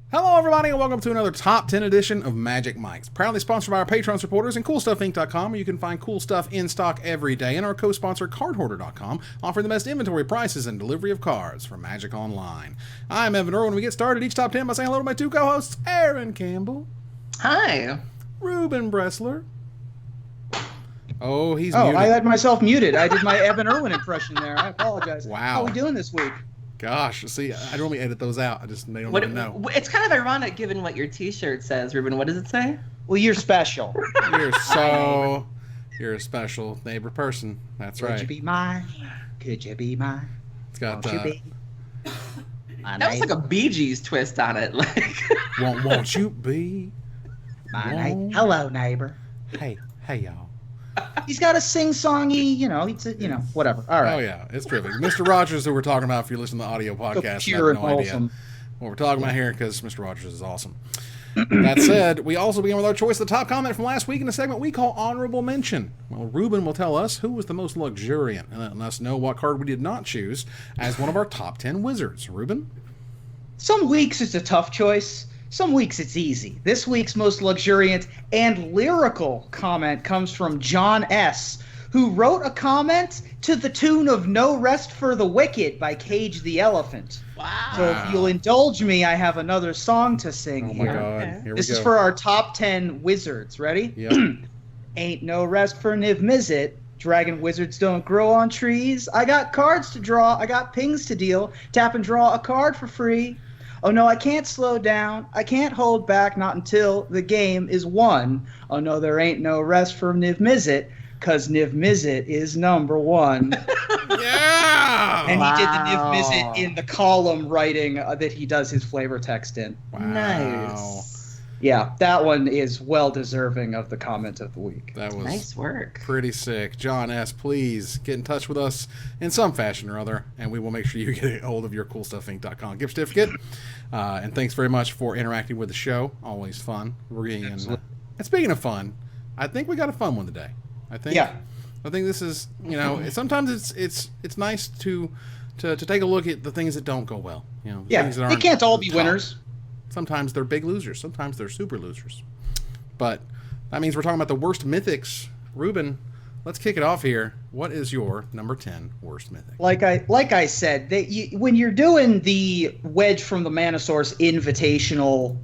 Hello, everybody, and welcome to another Top 10 edition of Magic Mics. Proudly sponsored by our Patreon supporters and CoolStuffInc.com, where you can find cool stuff in stock every day, and our co-sponsor CardHoarder.com, offering the best inventory prices and delivery of cards for Magic Online. I'm Evan Earl, and we get started each Top 10 by saying hello to my two co-hosts, Aaron Campbell. Hi. Ruben Bressler. Oh, he's muted. muted. I had myself muted. I did my Evan Irwin impression there. I apologize. Wow. How are we doing this week? Gosh, see, I normally edit those out. They don't even know. It's kind of ironic given what your t-shirt says, Ruben. What does it say? Well, you're special. You're a special neighbor person. That's right. Could you be mine? Could you be mine? It's got Won't you be that was like a Bee Gees twist on it. Like, won't you be my neighbor? Hello, neighbor. Hey, y'all. He's got a sing-songy, whatever. All right. Oh, yeah, it's terrific. Mr. Rogers, who we're talking about if you're listening to the audio podcast, So pure I have no and idea wholesome. what we're talking about here because Mr. Rogers is awesome. That said, we also begin with our choice of the top comment from last week in a segment we call Honorable Mention. Well, Ruben will tell us who was the most luxuriant and letting us know what card we did not choose as one of our top 10 wizards. Ruben? Some weeks it's a tough choice. Some weeks it's easy. This week's most luxuriant and lyrical comment comes from John S., who wrote a comment to the tune of No Rest for the Wicked by Cage the Elephant. wow. So if you'll indulge me, I have another song to sing Oh, my here. God. Okay. Here This we go. is for our top 10 wizards. Ready? Yep. Ain't no rest for Niv Mizzet. Dragon wizards don't grow on trees. I got cards to draw. I got pings to deal. Tap and draw a card for free. Oh no, I can't slow down. I can't hold back, not until the game is won. Oh no, there ain't no rest for Niv Mizzet, cause Niv Mizzet is number one. Yeah! And he did the Wow. Niv Mizzet in the column writing that he does his flavor text in. Wow. Nice. Yeah, that one is well deserving of the comment of the week. That was Nice work. pretty sick. John S., please get in touch with us in some fashion or other, and we will make sure you get a hold of your CoolStuffInc.com gift certificate. And thanks very much for interacting with the show. Always fun. And speaking of fun, I think we got a fun one today. I think this is, sometimes it's nice to take a look at the things that don't go well. Yeah, things that they aren't can't all be top. winners. Sometimes they're big losers. Sometimes they're super losers. But that means we're talking about the worst mythics. Ruben, let's kick it off here. What is your number 10 worst mythic? Like I said, when you're doing the Wedge from the Mana Source Invitational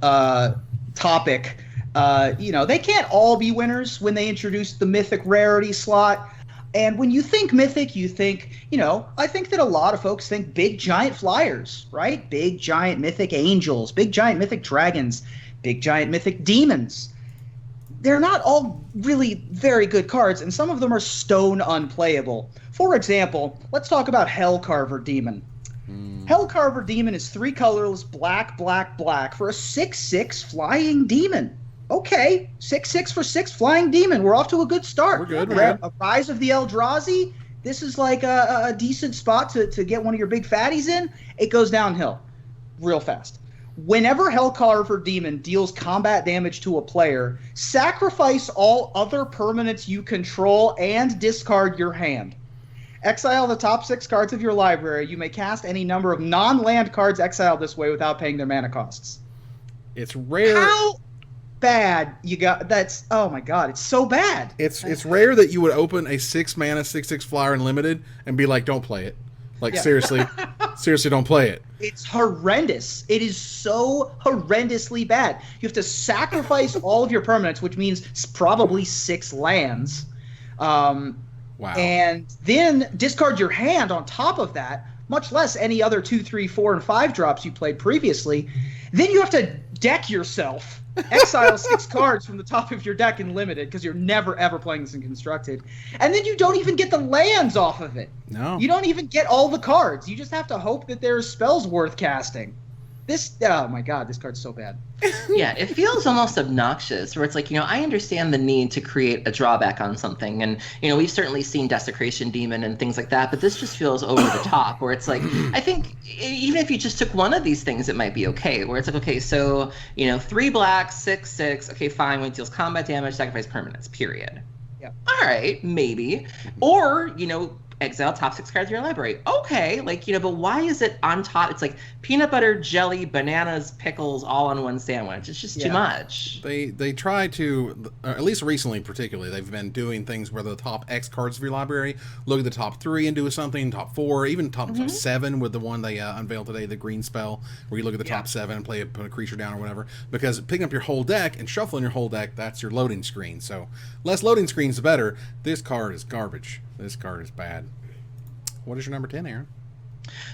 topic, they can't all be winners when they introduce the mythic rarity slot. And when you think mythic, you think, I think that a lot of folks think big giant flyers, right? Big giant mythic angels, big giant mythic dragons, big giant mythic demons. They're not all really very good cards, and some of them are stone unplayable. For example, let's talk about Hellcarver Demon. Hellcarver Demon is 3 colorless, black, black, black for a 6/6 flying demon. Okay, 6/6 for 6 flying demon. We're off to a good start. We're good. A Rise of the Eldrazi. This is like a decent spot to get one of your big fatties in. It goes downhill real fast. Whenever Hellcarver Demon deals combat damage to a player, sacrifice all other permanents you control and discard your hand. Exile the top 6 cards of your library. You may cast any number of non-land cards exiled this way without paying their mana costs. It's rare. How bad you got? That's, oh my god, it's so bad. It's rare that you would open a 6 mana 6/6 flyer in limited and be like, don't play it. Like, seriously, don't play it. It's horrendous. It is so horrendously bad. You have to sacrifice all of your permanents, which means probably 6 lands. Wow. And then discard your hand on top of that, much less any other 2, 3, 4, and 5 drops you played previously. Then you have to deck yourself. Exile 6 cards from the top of your deck in limited because you're never ever playing this in constructed, and then you don't even get the lands off of it. No, you don't even get all the cards. You just have to hope that there's spells worth casting. Oh my god, this card's so bad. Yeah, it feels almost obnoxious where it's like, I understand the need to create a drawback on something. And, we've certainly seen Desecration Demon and things like that, but this just feels over the top where it's like, I think even if you just took one of these things, it might be okay. Where it's like, okay, so, 3 black, 6/6, okay, fine, when it deals combat damage, sacrifice permanents, period. Yeah. All right, maybe. Or, exile top 6 cards of your library. Okay, like, but why is it on top? It's like peanut butter, jelly, bananas, pickles, all on one sandwich. It's just too much. They try to, at least recently particularly, they've been doing things where the top X cards of your library, look at the top 3 and do something, top 4, even top 7 with the one they unveiled today, the green spell, where you look at the top 7 and put a creature down or whatever. Because picking up your whole deck and shuffling your whole deck, that's your loading screen. So less loading screens, the better. This card is garbage. This card is bad. What is your number 10, Aaron?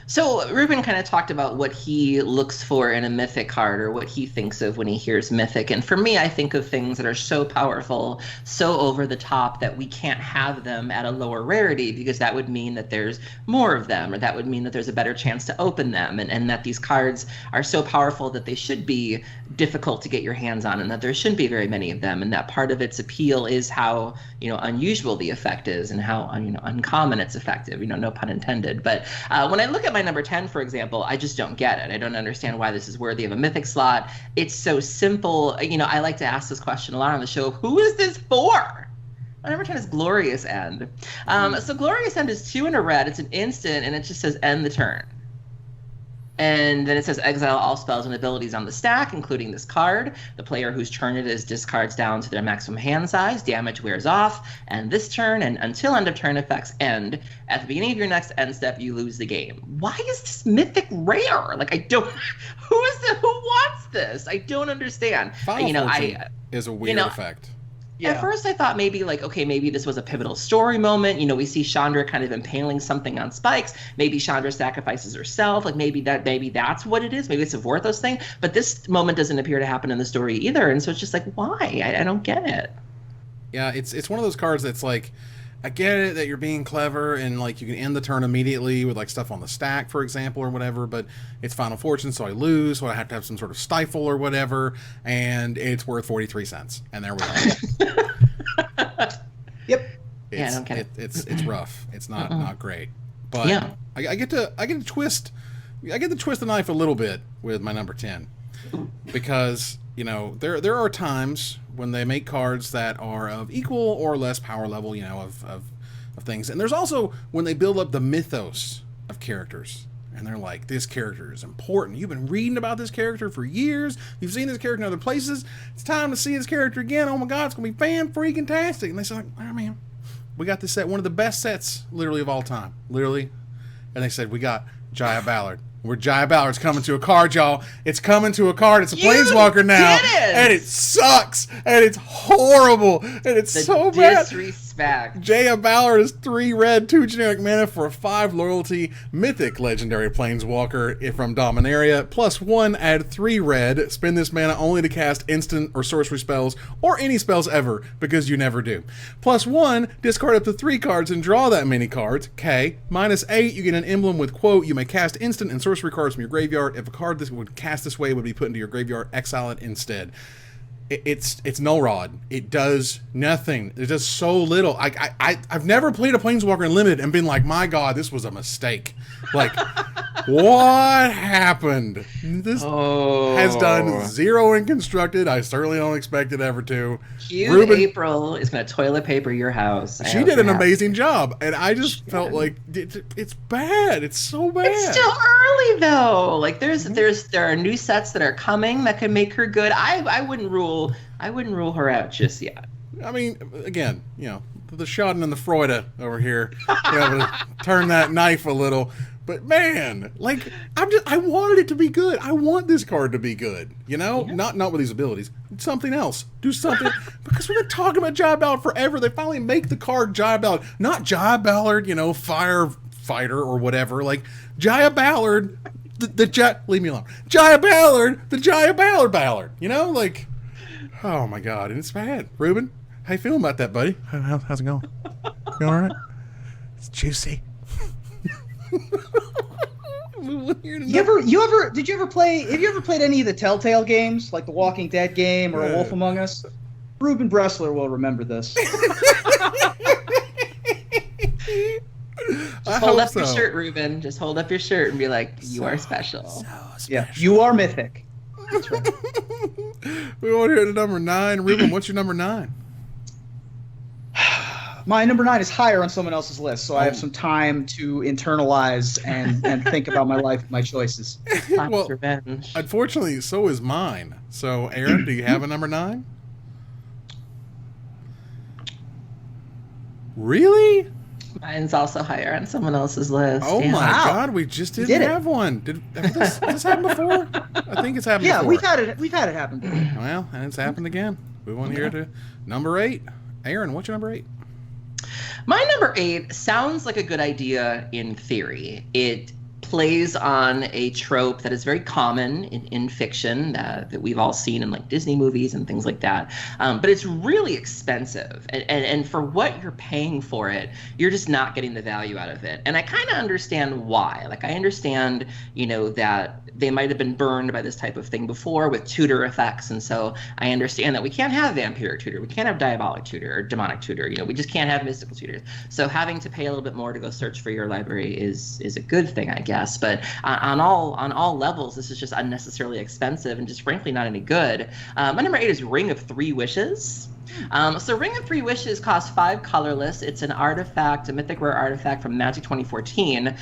So Ruben kind of talked about what he looks for in a Mythic card, or what he thinks of when he hears Mythic. And for me, I think of things that are so powerful, so over the top, that we can't have them at a lower rarity, because that would mean that there's more of them, or that would mean that there's a better chance to open them, and that these cards are so powerful that they should be difficult to get your hands on, and that there shouldn't be very many of them, and that part of its appeal is how unusual the effect is, and how uncommon it's effective, no pun intended. But when I look at my number 10, for example, I just don't get it. I don't understand why this is worthy of a Mythic slot. It's so simple. I like to ask this question a lot on the show. Who is this for? My number 10 is Glorious End. So Glorious End is 2 and a red. It's an instant, and it just says end the turn. And then it says exile all spells and abilities on the stack, including this card. The player whose turn it is discards down to their maximum hand size. Damage wears off. And this turn, and until end of turn effects end, at the beginning of your next end step, you lose the game. Why is this Mythic rare? Like, I don't... Who wants this? I don't understand. Final Fortune is a weird effect. Yeah. At first, I thought maybe maybe this was a pivotal story moment. We see Chandra kind of impaling something on spikes. Maybe Chandra sacrifices herself. Like maybe that's what it is. Maybe it's a Vorthos thing. But this moment doesn't appear to happen in the story either. And so it's just like, why? I don't get it. Yeah, it's one of those cards that's like, I get it that you're being clever and like you can end the turn immediately with like stuff on the stack, for example, or whatever, but it's Final Fortune, so I lose, so I have to have some sort of stifle or whatever, and it's worth 43 cents. And there we go. Yep. I don't get it. It's rough. It's not great. But I get to twist the knife a little bit with my number 10. Because, there are times when they make cards that are of equal or less power level, of things. And there's also when they build up the mythos of characters. And they're like, this character is important. You've been reading about this character for years. You've seen this character in other places. It's time to see this character again. Oh my God, it's going to be fan-freaking-tastic. And they say, like, oh man, we got this set, one of the best sets, literally, of all time. Literally. And they said, we got Jaya Ballard. Where Jaya Ballard's coming to a card, y'all. It's coming to a card. It's a Planeswalker now. And it sucks. And it's horrible. And it's so bad. Disrespect. Jaya Ballard is 3 red, 2 generic mana for a 5 loyalty mythic legendary Planeswalker from Dominaria. +1, add 3 red. Spend this mana only to cast instant or sorcery spells or any spells ever, because you never do. +1, discard up to 3 cards and draw that many cards. K. -8, you get an emblem with quote, you may cast instant and sorcery cards from your graveyard. If a card this would cast this way would be put into your graveyard, exile it instead. It's null rod. It does nothing. It does so little. I've never played a Planeswalker in Limited and been like, my God, this was a mistake. Like, what happened? This has done 0 in Constructed. I certainly don't expect it ever to. Ruben, April is going to toilet paper your house. She did an amazing job, and I just felt like it's bad. It's so bad. It's still early though. Like there are new sets that are coming that could make her good. I wouldn't rule her out just yet. I mean, again, the Schaden and the Freude over here, to turn that knife a little. But man, like I wanted it to be good. I want this card to be good. Not with these abilities. Something else. Do something because we've been talking about Jaya Ballard forever. They finally make the card Jaya Ballard, not Jaya Ballard, firefighter or whatever. Like Jaya Ballard, leave me alone. Jaya Ballard, the Jaya Ballard. Like, oh my God, and it's bad. Ruben, how you feeling about that, buddy? How's it going? You all right? It's juicy. Have you ever played any of the Telltale games, like the Walking Dead game or A Wolf Among Us? Ruben Bressler will remember this. Just hold up your shirt, Ruben. Just hold up your shirt and be like, you are special. So special. Yeah, you are mythic. That's right. We want to hear the number 9. Ruben, what's your number 9? My number 9 is higher on someone else's list, so I have some time to internalize and think about my life, my choices. Well, Revenge. unfortunately, so is mine. So, Aaron, do you have a number 9? Really? Mine's also higher on someone else's list. Oh yeah. my Wow. God, we just didn't have one. Has this happened before? I think it's happened before. Yeah, we've had it happen. Well, and it's happened again. Move on here to number 8. Aaron, what's your number 8? My number 8 sounds like a good idea in theory. It plays on a trope that is very common in fiction that we've all seen in like Disney movies and things like that. But it's really expensive. And for what you're paying for it, you're just not getting the value out of it. And I kind of understand why. Like, I understand, that they might have been burned by this type of thing before with tutor effects. And so I understand that we can't have vampiric tutor. We can't have diabolic tutor or demonic tutor. We just can't have mystical tutors. So having to pay a little bit more to go search for your library is a good thing, I guess. But on all levels, this is just unnecessarily expensive and just frankly not any good. My number 8 is Ring of 3 Wishes. So Ring of 3 Wishes costs 5 colorless. It's an artifact, a mythic rare artifact from Magic 2014.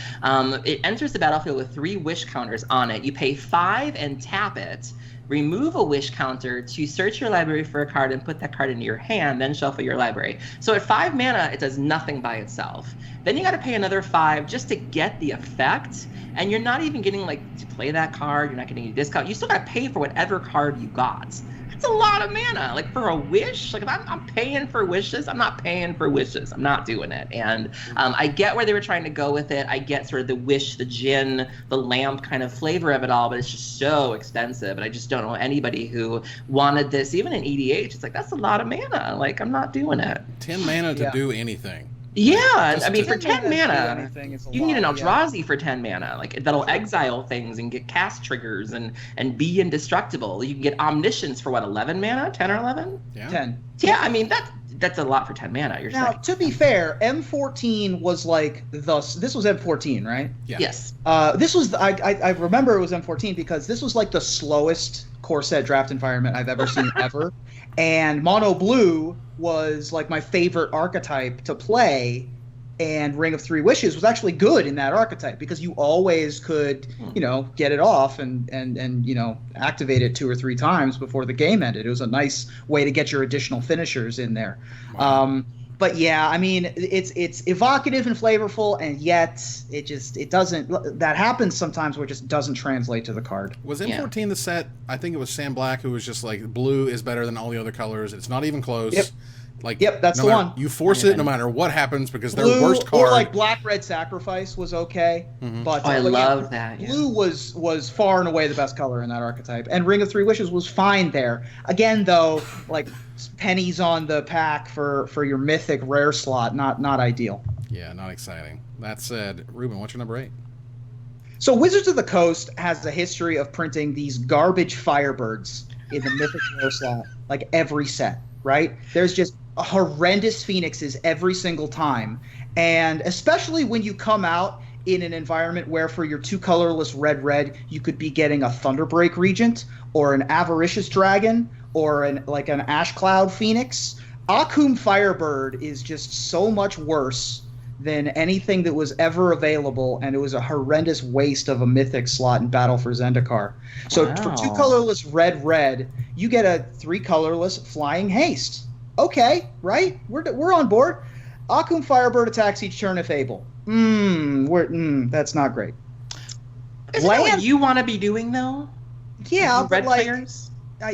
It enters the battlefield with 3 wish counters on it. You pay 5 and tap it. Remove a wish counter to search your library for a card and put that card into your hand, then shuffle your library. So at 5 mana, it does nothing by itself. Then you got to pay another 5 just to get the effect, and you're not even getting to play that card. You're not getting any discount. You still got to pay for whatever card you got. That's a lot of mana. For a wish, if I'm paying for wishes, I'm not paying for wishes. I'm not doing it. And I get where they were trying to go with it. I get sort of the wish, the djinn, the lamp kind of flavor of it all, but it's just so expensive. And I just don't know anybody who wanted this, even in EDH. It's that's a lot of mana. I'm not doing it. 10 mana to do anything. Yeah, I mean, for 10 mana, you need an lot, Eldrazi for 10 mana, that'll exile things and get cast triggers and be indestructible. You can get Omniscience for 11 mana, 10 or 11? Yeah. 10. Yeah, I mean that's a lot for 10 mana. You're Now, saying. to be fair, M14 was this was M14, right? Yeah. Yes. This was I remember it was M14 because this was the slowest core set draft environment I've ever seen ever, and Mono Blue was my favorite archetype to play, and Ring of 3 Wishes was actually good in that archetype because you always could get it off and activate it 2 or 3 times before the game ended. It was a nice way to get your additional finishers in there. Wow. But yeah, I mean, it's evocative and flavorful, and yet it doesn't. That happens sometimes where it just doesn't translate to the card. Was M14 the set? I think it was Sam Black who was just blue is better than all the other colors. It's not even close. Yep. Yep, that's the one. You force it no matter what happens because their Blue, worst card. or Black Red Sacrifice was okay, but I loved that. Yeah. Blue was far and away the best color in that archetype, and Ring of 3 Wishes was fine there. Again, though, pennies on the pack for your mythic rare slot, not ideal. Yeah, not exciting. That said, Ruben, what's your number 8? So Wizards of the Coast has a history of printing these garbage Firebirds in the mythic rare slot, every set, right? There's just horrendous Phoenixes every single time, and especially when you come out in an environment where for your 2 colorless red you could be getting a Thunderbreak Regent or an Avaricious Dragon or an Ash Cloud Phoenix. Akoum Firebird is just so much worse than anything that was ever available, and it was a horrendous waste of a mythic slot in Battle for Zendikar. So for 2 colorless red you get a 3 colorless Flying Haste. Okay, right? We're on board. Akoum Firebird attacks each turn if able. That's not great. Isn't that what you want to be doing, though? Yeah, red players?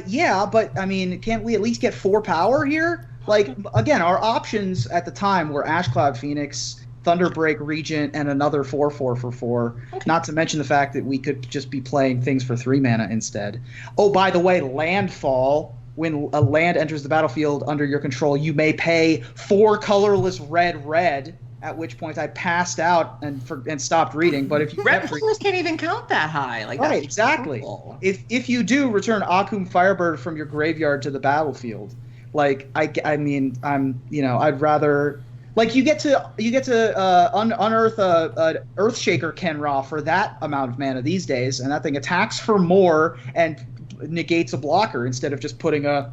Yeah, but I mean, can't we at least get 4 power here? Again, our options at the time were Ash Cloud Phoenix, Thunderbreak Regent, and another 4/4 for 4. Okay. Not to mention the fact that we could just be playing things for 3 mana instead. Oh, by the way, Landfall. When a land enters the battlefield under your control, you may pay 4 colorless red. At which point I passed out and stopped reading. But if you red colors can't even count that high, right, exactly. Cool. If you do return Akoum Firebird from your graveyard to the battlefield, I mean I'd rather you get to unearth a Earthshaker Kenra for that amount of mana these days, and that thing attacks for more and negates a blocker instead of just putting a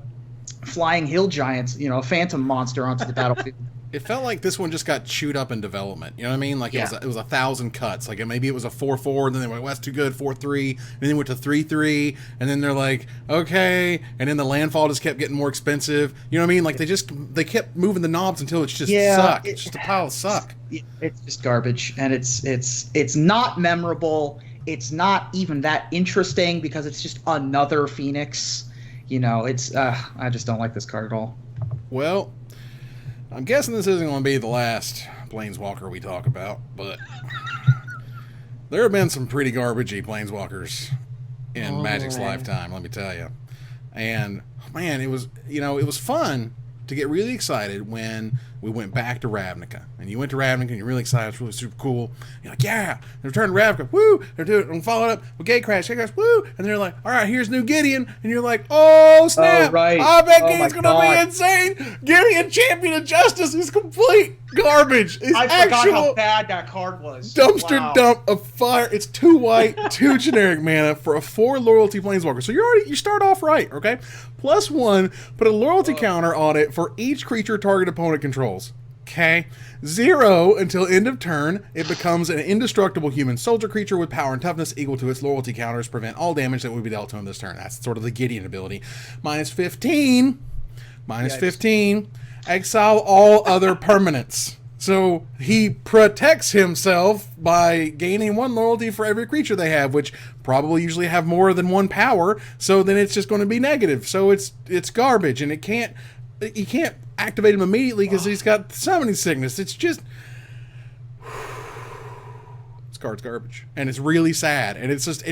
flying hill giant, a phantom monster onto the battlefield. It felt like this one just got chewed up in development. You know what I mean? Like it was 1,000 cuts. Like maybe it was a 4-4, and then they went, well, that's too good, 4-3, and then went to 3-3, and then they're like, okay, and then the landfall just kept getting more expensive. You know what I mean? Like they kept moving the knobs until it's just suck. It's just a pile of suck. It's just garbage, and it's not memorable. It's not even that interesting because it's just another Phoenix. You know, it's I just don't like this card at all. Well, I'm guessing this isn't going to be the last Planeswalker we talk about, but there have been some pretty garbagey Planeswalkers in Magic's lifetime, let me tell you. And, man, it was fun to get really excited when we went back to Ravnica. And you went to Ravnica and you're really excited. It's really super cool. You're like, yeah, they're returning to Ravnica. Woo! They're doing it and followed up with Gatecrash. Woo! And they're like, all right, here's new Gideon. And you're like, oh, snap. Oh, right. I bet Gideon's going to be insane. Gideon, Champion of Justice, is complete garbage. I forgot how bad that card was. Dumpster dump of fire. It's 2 white, 2 generic mana for a 4 loyalty Planeswalker. So you start off right, okay? +1, put a loyalty counter on it for each creature target opponent controls. Okay? 0 until end of turn. It becomes an indestructible human soldier creature with power and toughness equal to its loyalty counters. Prevent all damage that would be dealt to him this turn. That's sort of the Gideon ability. -15. -15. Exile all other permanents. So he protects himself by gaining 1 loyalty for every creature they have, which probably usually have more than 1 power. So then it's just going to be negative. So it's garbage, and you can't activate him immediately because he's got summoning sickness. It's just this card's garbage, and it's really sad. And it's just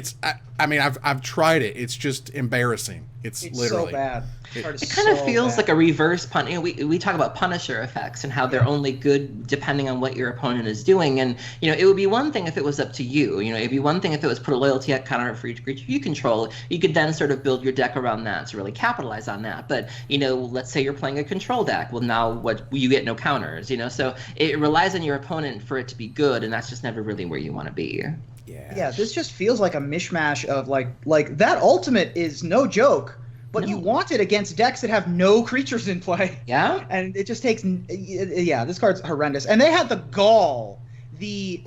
I mean I've tried it. It's just embarrassing. It's literally so bad. It kind of feels like a reverse pun. You know, we talk about Punisher effects and how they're only good depending on what your opponent is doing. And you know, it would be one thing if it was up to you. You know, it'd be one thing if it was put a loyalty counter for each creature you control. You could then sort of build your deck around that to really capitalize on that. But you know, let's say you're playing a control deck. Well, now you get no counters. You know, so it relies on your opponent for it to be good, and that's just never really where you want to be. Yeah, this just feels like a mishmash of like that ultimate is no joke. But you want it against decks that have no creatures in play. Yeah. And it just takes this card's horrendous. And they had the gall, the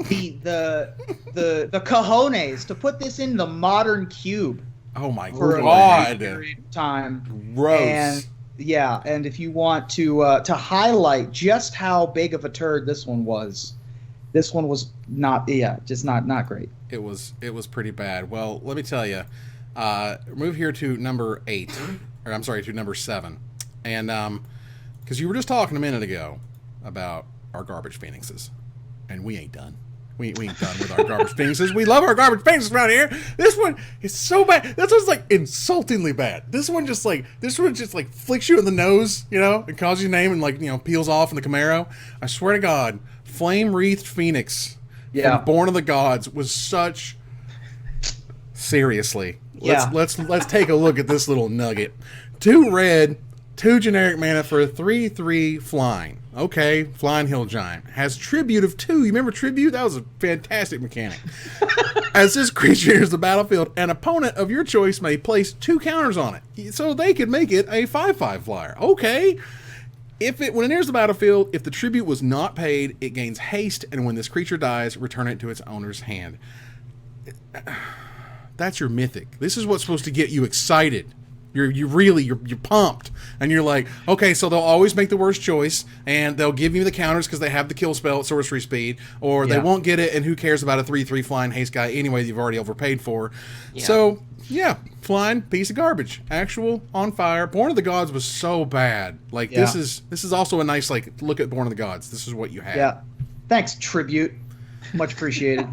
cojones to put this in the modern cube. Oh my for god. A period of time. Gross. And and if you want to highlight just how big of a turd this one was not just not great. It was pretty bad. Well, let me tell you. Move here to number 8, or I'm sorry, to number 7, and because you were just talking a minute ago about our garbage phoenixes, and we ain't done. We ain't done with our garbage phoenixes. We love our garbage phoenixes around here. This one is so bad. This one's like insultingly bad. This one just flicks you in the nose, you know, and calls you a name and peels off in the Camaro. I swear to God, Flame-Wreathed Phoenix from Born of the Gods was such. Seriously. Let's take a look at this little nugget. 2 red, 2 generic mana for a 3/3 flying. Okay, Flying Hill Giant. Has Tribute of 2. You remember Tribute? That was a fantastic mechanic. As this creature enters the battlefield, an opponent of your choice may place 2 counters on it, so they could make it a 5/5 flyer. Okay. When it enters the battlefield, if the tribute was not paid, it gains haste, and when this creature dies, return it to its owner's hand. That's your mythic. This is what's supposed to get you excited. You're pumped, and you're like, okay, so they'll always make the worst choice, and they'll give you the counters because they have the kill spell at sorcery speed, or they won't get it, and who cares about a 3/3 flying haste guy anyway that you've already overpaid for. Yeah. So flying piece of garbage. Actual on fire. Born of the Gods was so bad. This is also a nice look at Born of the Gods. This is what you had. Yeah. Thanks, Tribute. Much appreciated.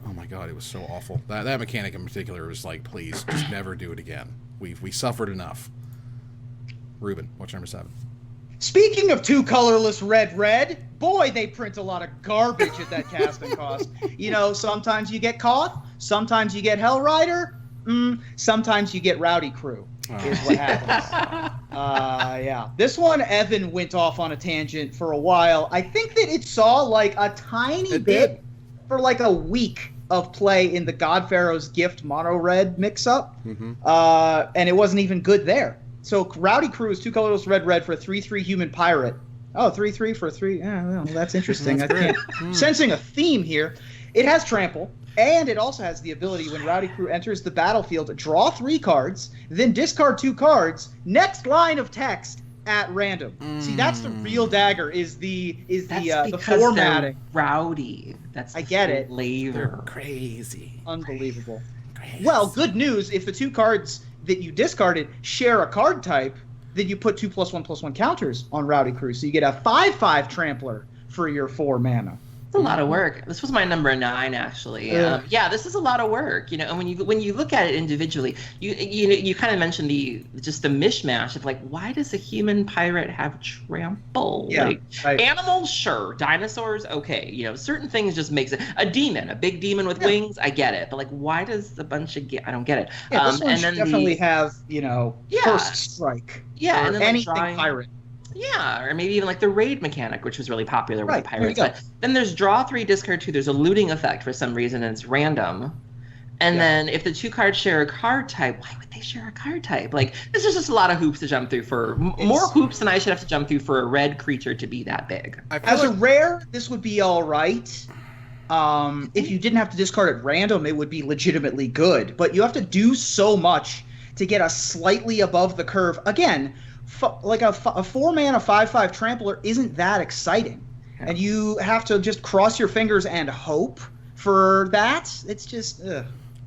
Oh my god, it was so awful. That mechanic in particular was like, please, just never do it again. We suffered enough. Ruben, what's number 7? Speaking of 2 colorless red, boy, they print a lot of garbage at that casting cost. You know, sometimes you get Koth, sometimes you get Hellrider, sometimes you get Rowdy Crew, is what happens. This one, Evan went off on a tangent for a while. I think that it saw a tiny bit for a week of play in the God Pharaoh's Gift mono red mix-up, and it wasn't even good there. So Rowdy Crew is 2 colorless red for a 3/3 human pirate. Oh, 3/3 for 3. Yeah, well, that's interesting. I can't. Sensing a theme here. It has trample, and it also has the ability when Rowdy Crew enters the battlefield, draw 3 cards, then discard 2 cards. Next line of text at random. See, that's the real dagger. Is the formatting. Rowdy. That's I get it. Flavor. Crazy. Unbelievable. Crazy. Well, good news. If the 2 cards that you discarded share a card type, then you put 2+1/+1 counters on Rowdy Crew, so you get a 5/5 trampler for your 4 mana. It's a lot of work. This was my number 9, actually. Yeah, this is a lot of work, you know. And when you look at it individually, you kind of mentioned the mishmash of like, why does a human pirate have trample? Yeah, like, right. Animals, sure. Dinosaurs, okay. You know, certain things just makes it. A demon, a big demon with wings, I get it. But like, why does a bunch of I don't get it. Yeah, this one should definitely have first strike. Yeah, and then anything like pirate. Yeah, or maybe even like the raid mechanic, which was really popular with the There you pirates. go. But then there's draw 3, discard 2. There's a looting effect for some reason, and it's random. And then if the 2 cards share a card type, why would they share a card type? Like, this is just a lot of hoops to jump through for more hoops than I should have to jump through for a red creature to be that big. As a rare, this would be all right. If you didn't have to discard at random, it would be legitimately good. But you have to do so much to get us slightly above the curve. Again, like a 4-mana 5/5 trampler isn't that exciting, and you have to just cross your fingers and hope for that. It's just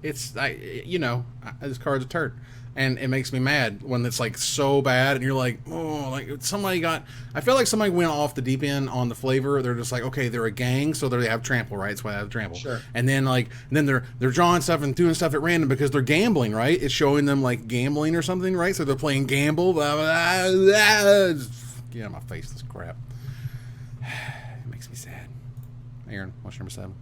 It's this card's a turd, and it makes me mad when it's like so bad, and you're like, oh, like somebody got. I feel like somebody went off the deep end on the flavor. They're just like, okay, they're a gang, so they have trample, right? That's why they have trample. Sure. And then they're drawing stuff and doing stuff at random because they're gambling, right? It's showing them like gambling or something, right? So they're playing gamble. Blah, blah, blah, blah. Get out of my face, this crap. It makes me sad. Aaron, what's number 7?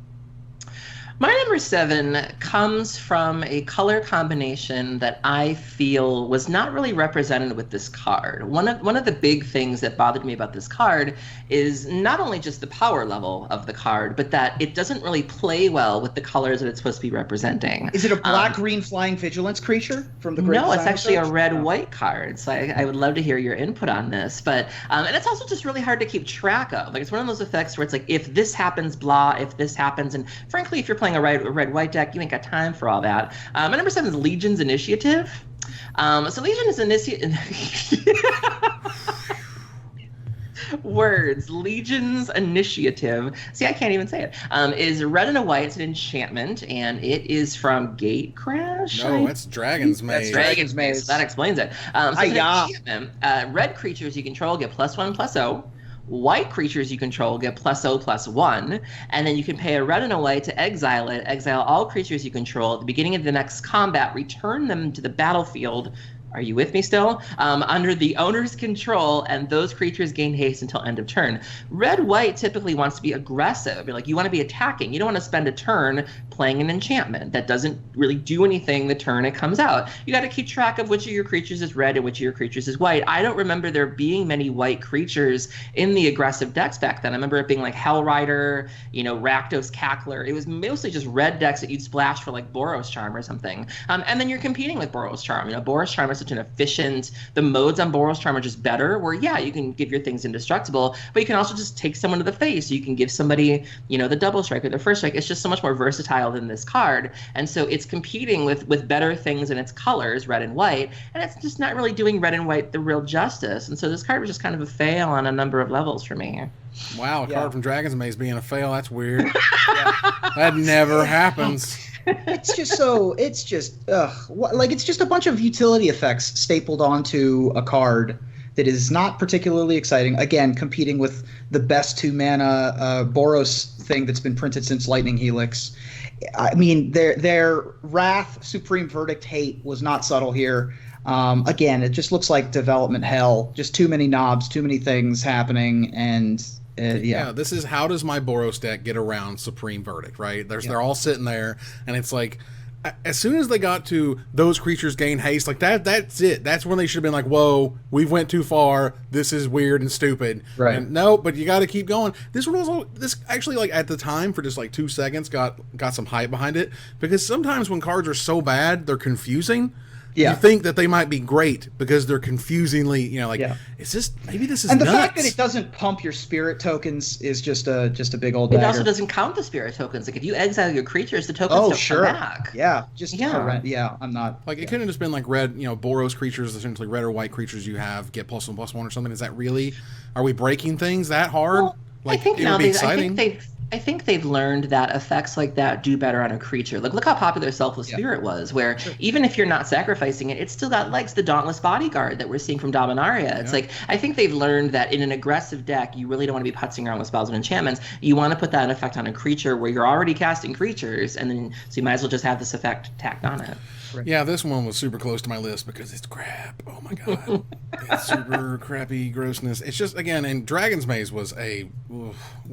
My number 7 comes from a color combination that I feel was not really represented with this card. One of the big things that bothered me about this card is not only just the power level of the card, but that it doesn't really play well with the colors that it's supposed to be representing. Is it a black-green flying vigilance creature from the Great No, it's Design actually a Effect? red-white card, so I would love to hear your input on this. But and it's also just really hard to keep track of. Like, it's one of those effects where it's like, if this happens, blah, if this happens. And frankly, if you're playing a red-white deck, you ain't got time for all that. My number 7 is Legion's Initiative. So Legion is Legion's Initiative. See, I can't even say it. Is red and a white. It's an enchantment, and it is from Gatecrash. No, it's Dragon's Maze. That's Dragon's Maze. So that explains it. So it's an enchantment. Red creatures you control get +1/+0. White creatures you control get +0/+1, and then you can pay a red and a white to exile it. Exile all creatures you control. At the beginning of the next combat, return them to the battlefield. Are you with me still? Under the owner's control, and those creatures gain haste until end of turn. Red-white typically wants to be aggressive. You're like, you want to be attacking. You don't want to spend a turn playing an enchantment that doesn't really do anything the turn it comes out. You got to keep track of which of your creatures is red and which of your creatures is white. I don't remember there being many white creatures in the aggressive decks back then. I remember it being like Hellrider, Rakdos Cackler. It was mostly just red decks that you'd splash for like Boros Charm or something. And then you're competing with Boros Charm. Boros Charm is such an efficient, the modes on Boros Charm are just better, where you can give your things indestructible, but you can also just take someone to the face. You can give somebody, the double strike or the first strike. It's just so much more versatile than this card, and so it's competing with better things in its colors, red and white, and it's just not really doing red and white the real justice. And so this card was just kind of a fail on a number of levels for me. Wow, a card from Dragon's Maze being a fail, that's weird. That never happens. It's just a bunch of utility effects stapled onto a card that is not particularly exciting. Again, competing with the best 2-mana Boros thing that's been printed since Lightning Helix. I mean, their Wrath, Supreme Verdict hate was not subtle here. Again, it just looks like development hell. Just too many knobs, too many things happening, and this is how does my Boros deck get around Supreme Verdict, right? They're all sitting there, and it's like, as soon as they got to those creatures gain haste, like that's it. That's when they should have been like, whoa, we went too far. This is weird and stupid. Right. And no, but you got to keep going. This actually, like, at the time, for just like 2 seconds, got some hype behind it, because sometimes when cards are so bad, they're confusing. Yeah. You think that they might be great because they're confusingly, is this and the nuts. fact that it doesn't pump your spirit tokens is just a big old It dagger. also doesn't count the spirit tokens. Like if you exile your creatures, the tokens don't come back. Yeah, I'm not. Like, it couldn't have just been like red, Boros creatures, essentially red or white creatures you have, get +1/+1 or something. Is that really, are we breaking things that hard? Well, like, I think it now would be exciting. I think they've learned that effects like that do better on a creature. Like, look how popular Selfless Spirit was, where even if you're not sacrificing it, it's still got legs. The Dauntless Bodyguard that we're seeing from Dominaria. It's like, I think they've learned that in an aggressive deck, you really don't want to be putzing around with spells and enchantments. You want to put that in effect on a creature where you're already casting creatures, and then so you might as well just have this effect tacked on it. Yeah, this one was super close to my list because it's crap. Oh my god, it's super crappy grossness. It's just, again, and Dragon's Maze was a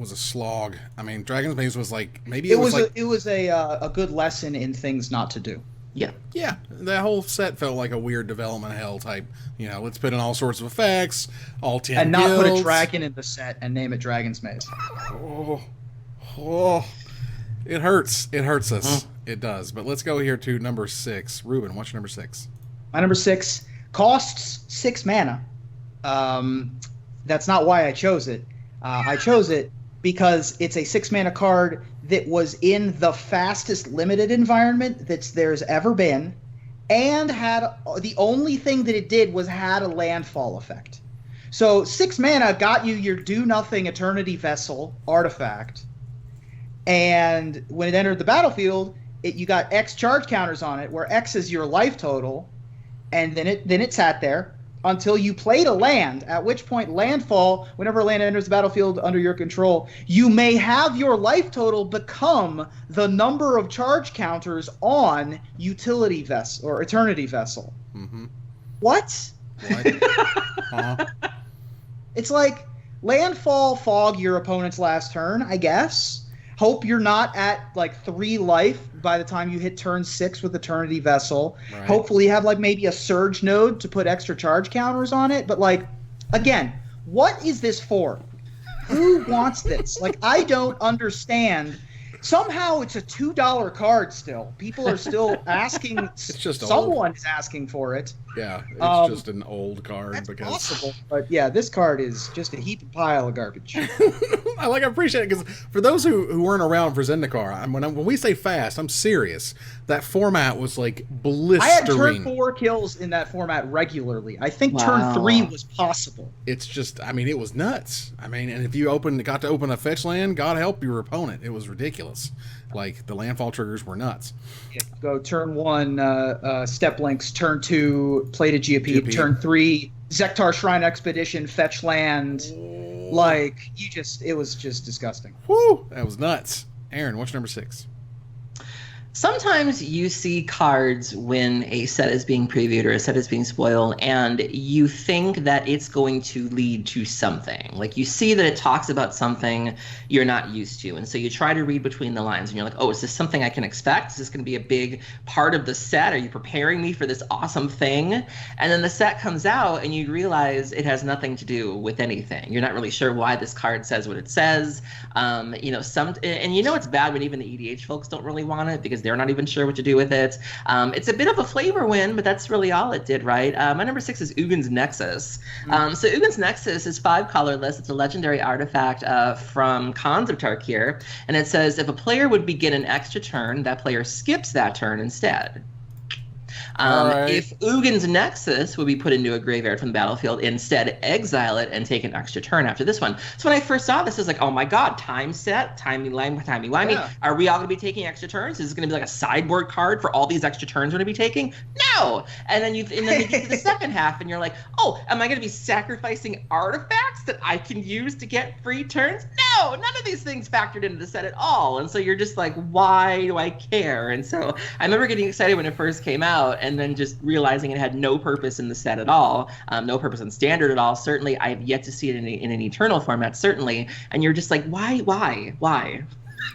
slog. I mean, Dragon's Maze was like, maybe it was a good lesson in things not to do. Yeah. Yeah, that whole set felt like a weird development hell type. Let's put in all sorts of effects, all 10 and not guilds. put a dragon in the set and name it Dragon's Maze. It hurts. It hurts us. It does. But let's go here to number 6. Ruben, what's your number 6? My number 6 costs 6 mana. That's not why I chose it. I chose it because it's a 6 mana card that was in the fastest limited environment there's ever been, and had the only thing that it did was had a landfall effect. So 6 mana got you your do nothing Eternity Vessel artifact, and when it entered the battlefield, you got X charge counters on it, where X is your life total, and then it sat there until you played a land, at which point landfall, whenever a land enters the battlefield under your control, you may have your life total become the number of charge counters on Utility Vessel or Eternity Vessel. Mm-hmm. What? Uh-huh. It's like landfall, fog your opponent's last turn, I guess. Hope you're not at like 3 life by the time you hit turn 6 with Eternity Vessel. Right. Hopefully you have like maybe a surge node to put extra charge counters on it. But like, again, what is this for? Who wants this? Like, I don't understand. Somehow it's a $2 card still. People are still asking. It's just someone old. is asking for it. Yeah, it's just an old card. That's because possible. But yeah, this card is just a heap and pile of garbage. I appreciate it, because for those who weren't around for Zendikar, when we say fast, I'm serious. That format was like blistering. I had turn 4 kills in that format regularly. I think turn 3 was possible. It's just, I mean, it was nuts. I mean, and if you got to open a fetch land, God help your opponent. It was ridiculous. Like, the landfall triggers were nuts. Yeah, go turn 1, Step Links, turn 2, Plated Geopede, turn 3, Zektar Shrine Expedition, fetch land. Like, it was just disgusting. Whew, that was nuts. Aaron, what's number 6? Sometimes you see cards when a set is being previewed or a set is being spoiled, and you think that it's going to lead to something. Like, you see that it talks about something you're not used to, and so you try to read between the lines, and you're like, oh, is this something I can expect? Is this going to be a big part of the set? Are you preparing me for this awesome thing? And then the set comes out, and you realize it has nothing to do with anything. You're not really sure why this card says what it says. And it's bad when even the EDH folks don't really want it, because they're not even sure what to do with it. It's a bit of a flavor win, but that's really all it did, right? My number 6 is Ugin's Nexus. So Ugin's Nexus is 5 colorless. It's a legendary artifact from Khans of Tarkir, and it says if a player would begin an extra turn, that player skips that turn instead. If Ugin's Nexus would be put into a graveyard from the battlefield, instead exile it and take an extra turn after this one. So when I first saw this, I was like, oh my god, time set, timey-wimey. Yeah. Are we all going to be taking extra turns? Is this going to be like a sideboard card for all these extra turns we're going to be taking? No! And then you get to the second half, and you're like, oh, am I going to be sacrificing artifacts that I can use to get free turns? No! None of these things factored into the set at all. And so you're just like, why do I care? And so I remember getting excited when it first came out, and then just realizing it had no purpose in the set at all, no purpose in standard at all. Certainly, I've yet to see it in an eternal format, certainly. And you're just like, why?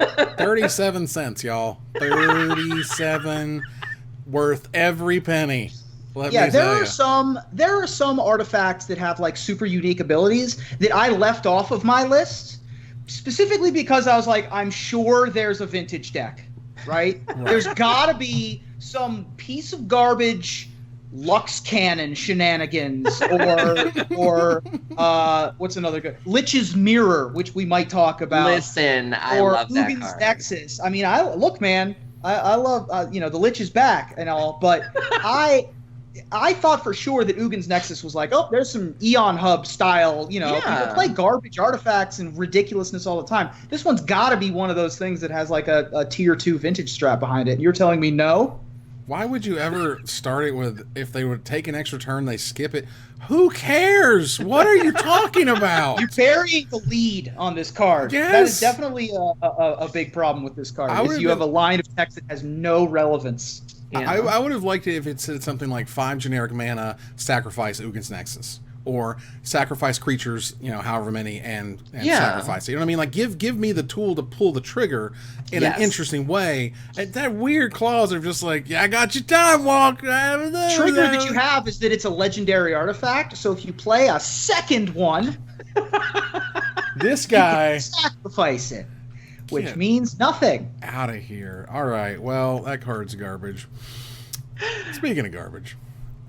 37 cents, y'all. 37, worth every penny. There are some artifacts that have like super unique abilities that I left off of my list, specifically because I was like, I'm sure there's a vintage deck, right? There's gotta be some piece of garbage Lux Cannon shenanigans, or what's another good? Lich's Mirror, which we might talk about. Listen, I love that Ugin's card. Nexus. I mean, I love the Lich is back and all, but I thought for sure that Ugin's Nexus was like, oh, there's some Eon Hub style, people play garbage artifacts and ridiculousness all the time. This one's got to be one of those things that has like a tier 2 vintage strap behind it. And you're telling me no? Why would you ever start it with, if they would take an extra turn, they skip it? Who cares? What are you talking about? You're burying the lead on this card. Yes. That is definitely a big problem with this card. Is you have a line of text that has no relevance. I would have liked it if it said something like 5 generic mana, sacrifice Ugin's Nexus. Or sacrifice creatures, however many, and sacrifice it. You know what I mean? Like, give me the tool to pull the trigger in an interesting way. And that weird clause of just like, I got your time walk. The trigger that you have is that it's a legendary artifact. So if you play a second one, this guy you can sacrifice it, which means nothing. Out of here. All right. Well, that card's garbage. Speaking of garbage.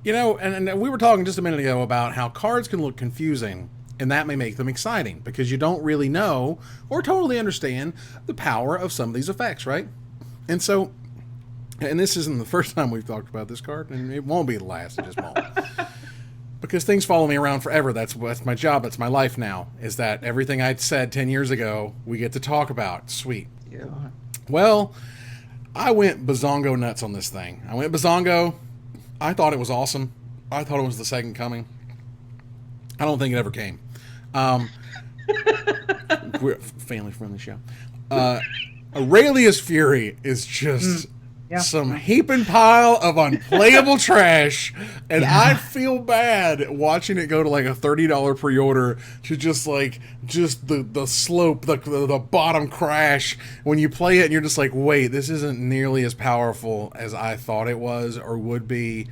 And we were talking just a minute ago about how cards can look confusing, and that may make them exciting because you don't really know or totally understand the power of some of these effects, right? And so, and this isn't the first time we've talked about this card, and it won't be the last, it just won't. Because things follow me around forever. That's my job, that's my life now, is that everything I'd said 10 years ago, we get to talk about. Sweet. Yeah. Well, I went bazongo nuts on this thing. I went bazongo. I thought it was awesome. I thought it was the second coming. I don't think it ever came. We're a family-friendly show. Aurelia's Fury is just some heaping pile of unplayable trash, and I feel bad watching it go to like a $30 pre-order to just the slope, the bottom crash when you play it, and you're just like, wait, this isn't nearly as powerful as I thought it was or would be.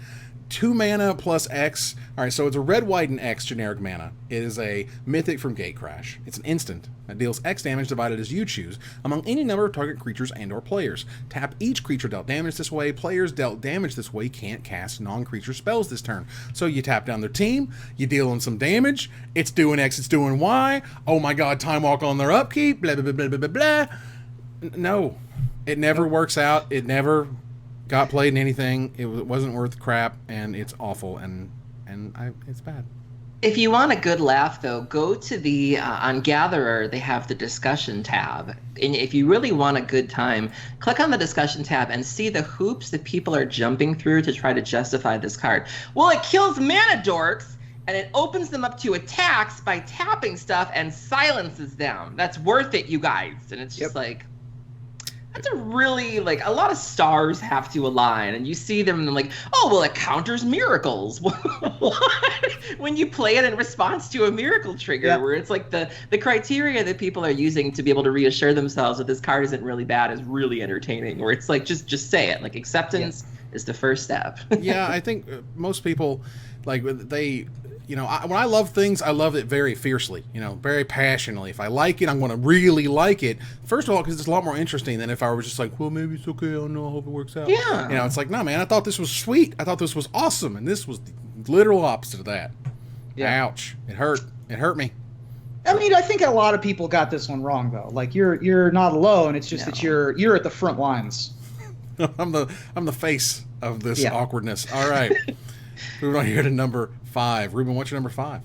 2 mana plus X. All right, so it's a red, white, and X generic mana. It is a Mythic from Gatecrash. It's an instant that deals X damage divided as you choose among any number of target creatures and or players. Tap each creature dealt damage this way. Players dealt damage this way can't cast non-creature spells this turn. So you tap down their team, you deal them some damage, it's doing X, it's doing Y. Oh my god, time walk on their upkeep, blah, blah, blah, blah, blah, blah. No, it never works out. It never got played in anything. It wasn't worth crap, and it's awful, and it's bad. If you want a good laugh, though, go to the on Gatherer. They have the discussion tab, and if you really want a good time, click on the discussion tab and see the hoops that people are jumping through to try to justify this card. Well, it kills mana dorks, and it opens them up to attacks by tapping stuff and silences them. That's worth it, you guys. And it's just like, that's a really, a lot of stars have to align, and you see them and they're like, oh, well, it counters miracles. What? When you play it in response to a miracle trigger, where it's like the criteria that people are using to be able to reassure themselves that this card isn't really bad is really entertaining, where it's like, just say it. Like, acceptance is the first step. Yeah, I think most people, when I love things, I love it very fiercely, very passionately. If I like it, I'm going to really like it. First of all, because it's a lot more interesting than if I was just like, well, maybe it's okay, I don't know, I hope it works out. Yeah. It's like, no, man, I thought this was sweet. I thought this was awesome, and this was the literal opposite of that. Yeah. Ouch. It hurt. It hurt me. I mean, I think a lot of people got this one wrong, though. Like, you're not alone. It's just that you're at the front lines. I'm the face of this awkwardness. All right. Moving on here to number 5. Ruben, what's your number 5?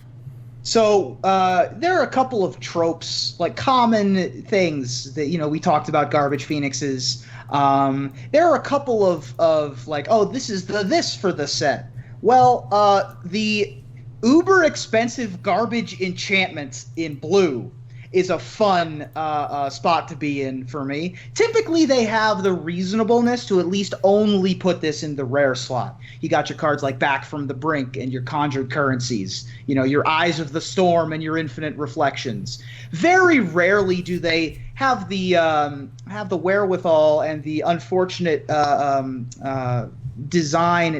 So there are a couple of tropes, like common things that, we talked about, garbage phoenixes. There are a couple of like, oh, this is this for the set. Well, the uber expensive garbage enchantments in blue is a fun spot to be in for me. Typically, they have the reasonableness to at least only put this in the rare slot. You got your cards like Back from the Brink and your Conjured Currencies, your Eyes of the Storm and your Infinite Reflections. Very rarely do they have the wherewithal and the unfortunate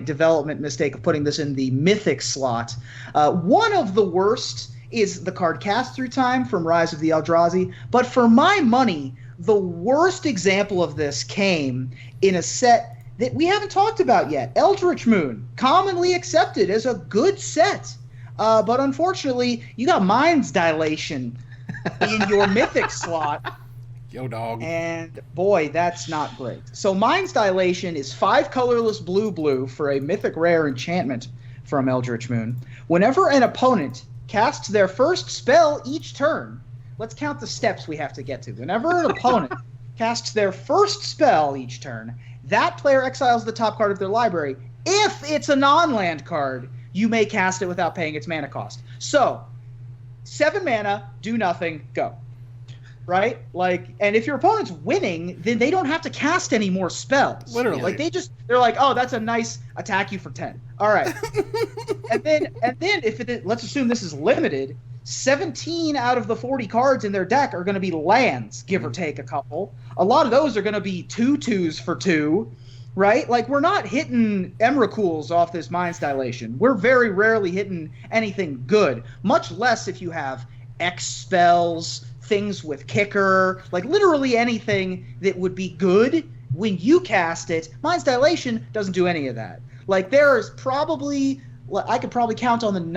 development mistake of putting this in the Mythic slot. One of the worst is the card Cast Through Time from Rise of the Eldrazi, but for my money, the worst example of this came in a set that we haven't talked about yet. Eldritch Moon, commonly accepted as a good set. But unfortunately, you got Mind's Dilation in your Mythic slot. Yo, dog. And boy, that's not great. So Mind's Dilation is 5 colorless blue for a Mythic Rare enchantment from Eldritch Moon. Whenever an opponent casts their first spell each turn, let's count the steps we have to get to. Whenever an opponent casts their first spell each turn, that player exiles the top card of their library. If it's a non-land card, you may cast it without paying its mana cost. So, 7 mana, do nothing, go. Right? Like, and if your opponent's winning, then they don't have to cast any more spells. Literally. Like they're like, oh, that's a nice attack you for 10. All right. and then if it, let's assume this is limited, 17 out of the 40 cards in their deck are going to be lands, give or take a couple. A lot of those are going to be 2/2s for 2, right? Like, we're not hitting Emrakul's off this Mind's Dilation. We're very rarely hitting anything good, much less if you have X spells, things with kicker, like literally anything that would be good when you cast it. Mind's Dilation doesn't do any of that. Like, there's probably, I could probably count on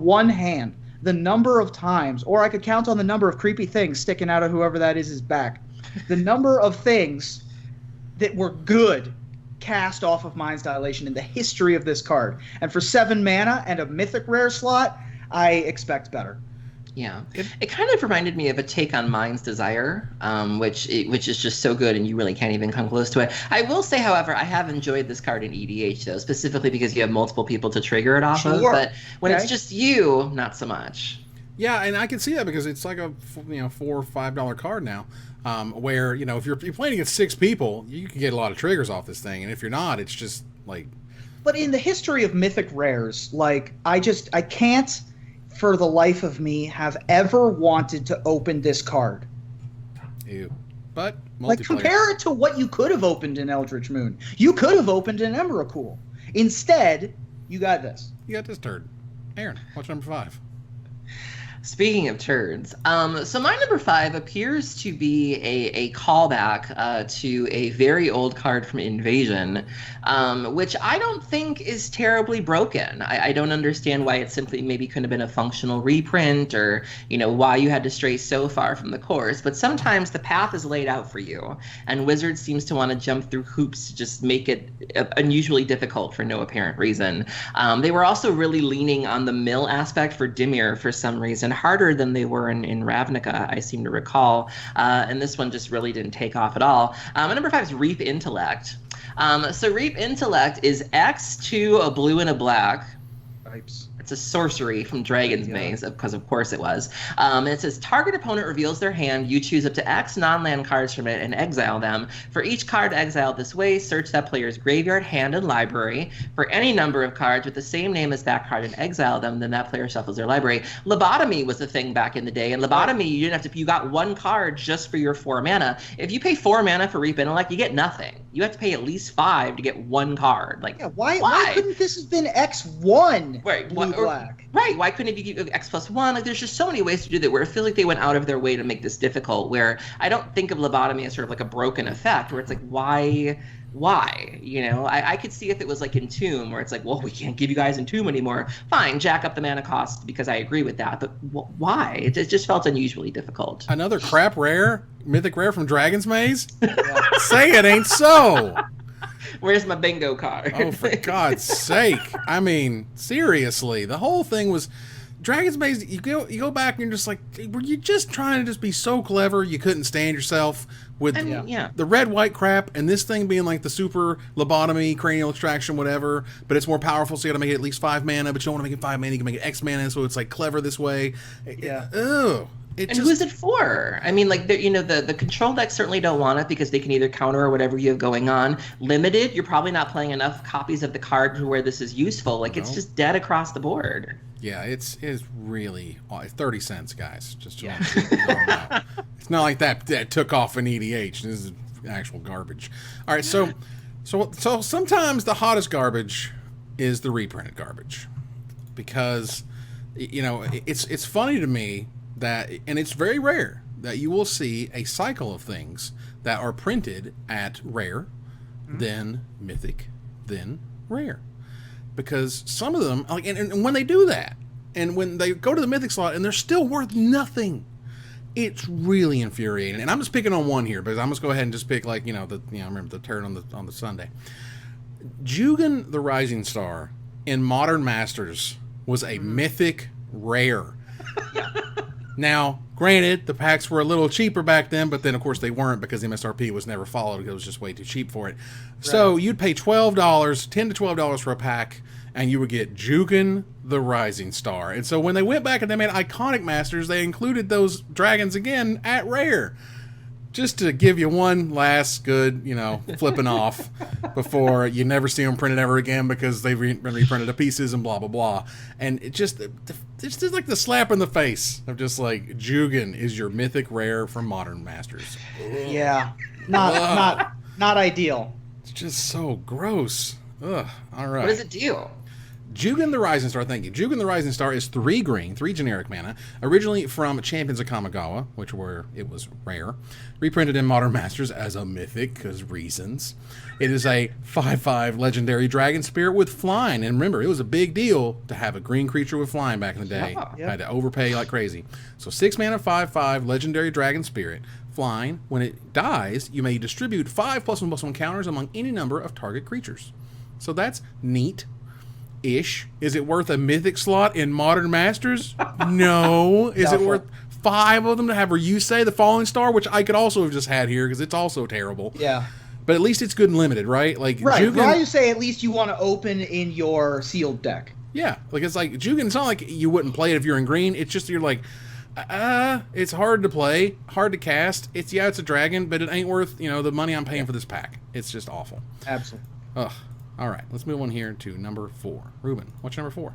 one hand the number of times, or I could count on the number of creepy things sticking out of whoever that is his back, the number of things that were good cast off of Mind's Dilation in the history of this card. And for 7 mana and a Mythic Rare slot, I expect better. Yeah, it kind of reminded me of a take on Mind's Desire, which is just so good, and you really can't even come close to it. I will say, however, I have enjoyed this card in EDH, though, specifically because you have multiple people to trigger it off of. But when it's just you, not so much. Yeah, and I can see that because it's like a $4 or $5 card now, where if you're playing against 6 people, you can get a lot of triggers off this thing, and if you're not, it's just like. But in the history of Mythic Rares, like I can't, for the life of me, have ever wanted to open this card. Ew. But like, compare it to what you could have opened in Eldritch Moon. You could have opened an Emrakul. Instead, you got this. You got this turd. Aaron, what's number 5? Speaking of turds, so my number 5 appears to be a callback to a very old card from Invasion, which I don't think is terribly broken. I don't understand why it simply maybe couldn't have been a functional reprint, or why you had to stray so far from the course. But sometimes the path is laid out for you, and Wizards seems to want to jump through hoops to just make it unusually difficult for no apparent reason. They were also really leaning on the mill aspect for Dimir for some reason, harder than they were in Ravnica, I seem to recall. And this one just really didn't take off at all. My number 5 is Reap Intellect. So Reap Intellect is X2, a blue and a black. Pipes. It's a sorcery from Dragon's Maze, because of course it was. And it says, target opponent reveals their hand. You choose up to X non-land cards from it and exile them. For each card exiled this way, search that player's graveyard, hand, and library for any number of cards with the same name as that card and exile them. Then that player shuffles their library. Lobotomy was a thing back in the day. And Lobotomy, you didn't have to. You got 1 card just for your 4 mana. If you pay 4 mana for Reap Intellect, you get nothing. You have to pay at least 5 to get 1 card. Like, why couldn't this have been X1? Right. Black. Right. Why couldn't it be X+1? Like, there's just so many ways to do that where I feel like they went out of their way to make this difficult, where I don't think of Lobotomy as sort of like a broken effect, where it's like, why? I could see if it was like Entomb, where it's like, well, we can't give you guys Entomb anymore. Fine, jack up the mana cost, because I agree with that. But why? It just felt unusually difficult. Another crap rare? Mythic Rare from Dragon's Maze? Say it ain't so! Where's my bingo card? Oh, for God's sake. I mean, seriously. The whole thing was... Dragon's Maze, you go back and you're just like, were you just trying to just be so clever you couldn't stand yourself with the red-white crap, and this thing being like the super lobotomy, cranial extraction, whatever, but it's more powerful, so you gotta make it at least 5 mana, but you don't want to make it 5 mana, you can make it X mana, so it's like clever this way. Ugh. Who's it for? I mean, like, the control decks certainly don't want it because they can either counter or whatever you have going on. Limited, you're probably not playing enough copies of the card to where this is useful. Like, it's just dead across the board. Yeah, it's really 30 cents, guys. Just it's not like that took off in EDH. This is actual garbage. All right, so sometimes the hottest garbage is the reprinted garbage, because it's funny to me that, and it's very rare that you will see a cycle of things that are printed at rare then Mythic, then Rare. Because some of them, like, and when they do that, and when they go to the Mythic slot and they're still worth nothing, it's really infuriating. And I'm just picking on one here, because I'm just go ahead and just pick, like, I remember the turn on the Sunday. Jugan the Rising Star in Modern Masters was a Mythic Rare. Now, granted, the packs were a little cheaper back then, but then, of course, they weren't because MSRP was never followed because it was just way too cheap for it. Right. So you'd pay $12, $10 to $12 for a pack, and you would get Jugan the Rising Star. And so when they went back and they made Iconic Masters, they included those dragons again at Rare. Just to give you one last good, flipping off before you never see them printed ever again because they've been reprinted to pieces and blah, blah, blah. And it's just like the slap in the face of just like, Jugan is your Mythic Rare from Modern Masters. Yeah, not ideal. It's just so gross. Ugh, all right. What does it do? Jugan the Rising Star, thank you. Jugan the Rising Star is 3 green, 3 generic mana, originally from Champions of Kamigawa, it was rare, reprinted in Modern Masters as a Mythic, because reasons. It is a 5/5 legendary dragon spirit with flying, and remember, it was a big deal to have a green creature with flying back in the day. Yeah. Had to overpay like crazy. So 6 mana, 5/5 legendary dragon spirit, flying. When it dies, you may distribute 5 +1/+1 counters among any number of target creatures. So that's neat. Ish. Is it worth a Mythic slot in Modern Masters? No. Is it worth 5 of them to have Ryusei the Falling Star, which I could also have just had here because it's also terrible. Yeah. But at least it's good and limited, right? Like right. Jugan, Ryusei, at least you want to open in your sealed deck. Yeah. Like it's like Jugan, it's not like you wouldn't play it if you're in green. It's just you're like, it's hard to play, hard to cast. It's a dragon, but it ain't worth, the money I'm paying for this pack. It's just awful. Absolutely. Ugh. All right, let's move on here to number 4. Ruben, what's your number 4?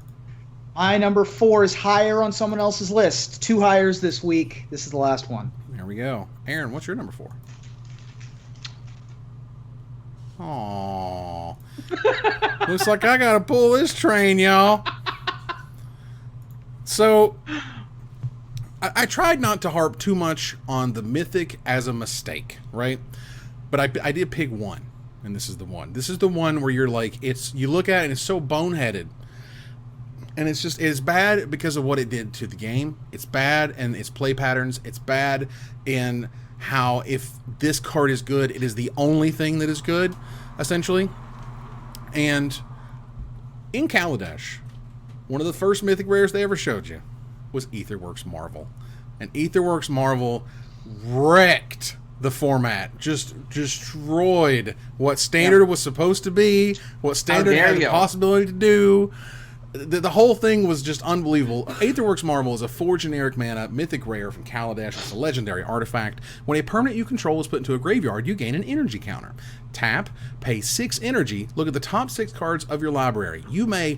My number 4 is higher on someone else's list. 2 hires this week. This is the last one. There we go. Aaron, what's your number 4? Aww. Looks like I gotta pull this train, y'all. So, I tried not to harp too much on the Mythic as a mistake, right? But I did pick one. And this is the one. This is the one where you're like, you look at it and it's so boneheaded. And it's bad because of what it did to the game. It's bad in its play patterns. It's bad in how if this card is good, it is the only thing that is good, essentially. And in Kaladesh, one of the first Mythic Rares they ever showed you was Aetherworks Marvel. And Aetherworks Marvel wrecked the format, just destroyed what Standard was supposed to be, what Standard had the possibility to do. The whole thing was just unbelievable. Aetherworks Marvel is a 4 generic mana Mythic Rare from Kaladesh. It's a legendary artifact. When a permanent you control is put into a graveyard, you gain an energy counter. Tap, pay 6 energy, look at the top 6 cards of your library. You may,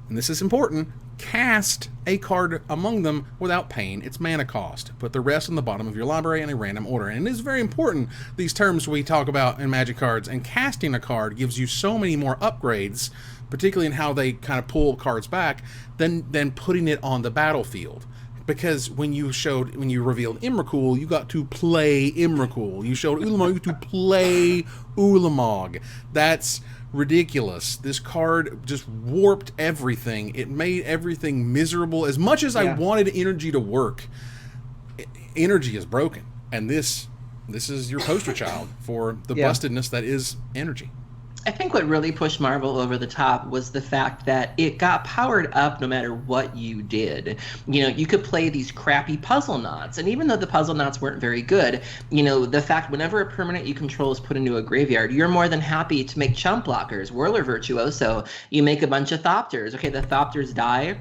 and this is important, cast a card among them without paying its mana cost. Put the rest on the bottom of your library in a random order. And it is very important, these terms we talk about in Magic cards, and casting a card gives you so many more upgrades, particularly in how they kind of pull cards back, than putting it on the battlefield. Because when you revealed Imrakul, you got to play Imrakul. You showed Ulamog, you got to play Ulamog. That's ridiculous. This card just warped everything. It made everything miserable. As much as I wanted energy to work, energy is broken. And this is your poster child for the bustedness that is energy. I think what really pushed Marvel over the top was the fact that it got powered up no matter what you did. You could play these crappy puzzle knots, and even though the puzzle knots weren't very good, the fact whenever a permanent you control is put into a graveyard, you're more than happy to make chump blockers. Whirler Virtuoso, you make a bunch of Thopters. Okay, the Thopters die.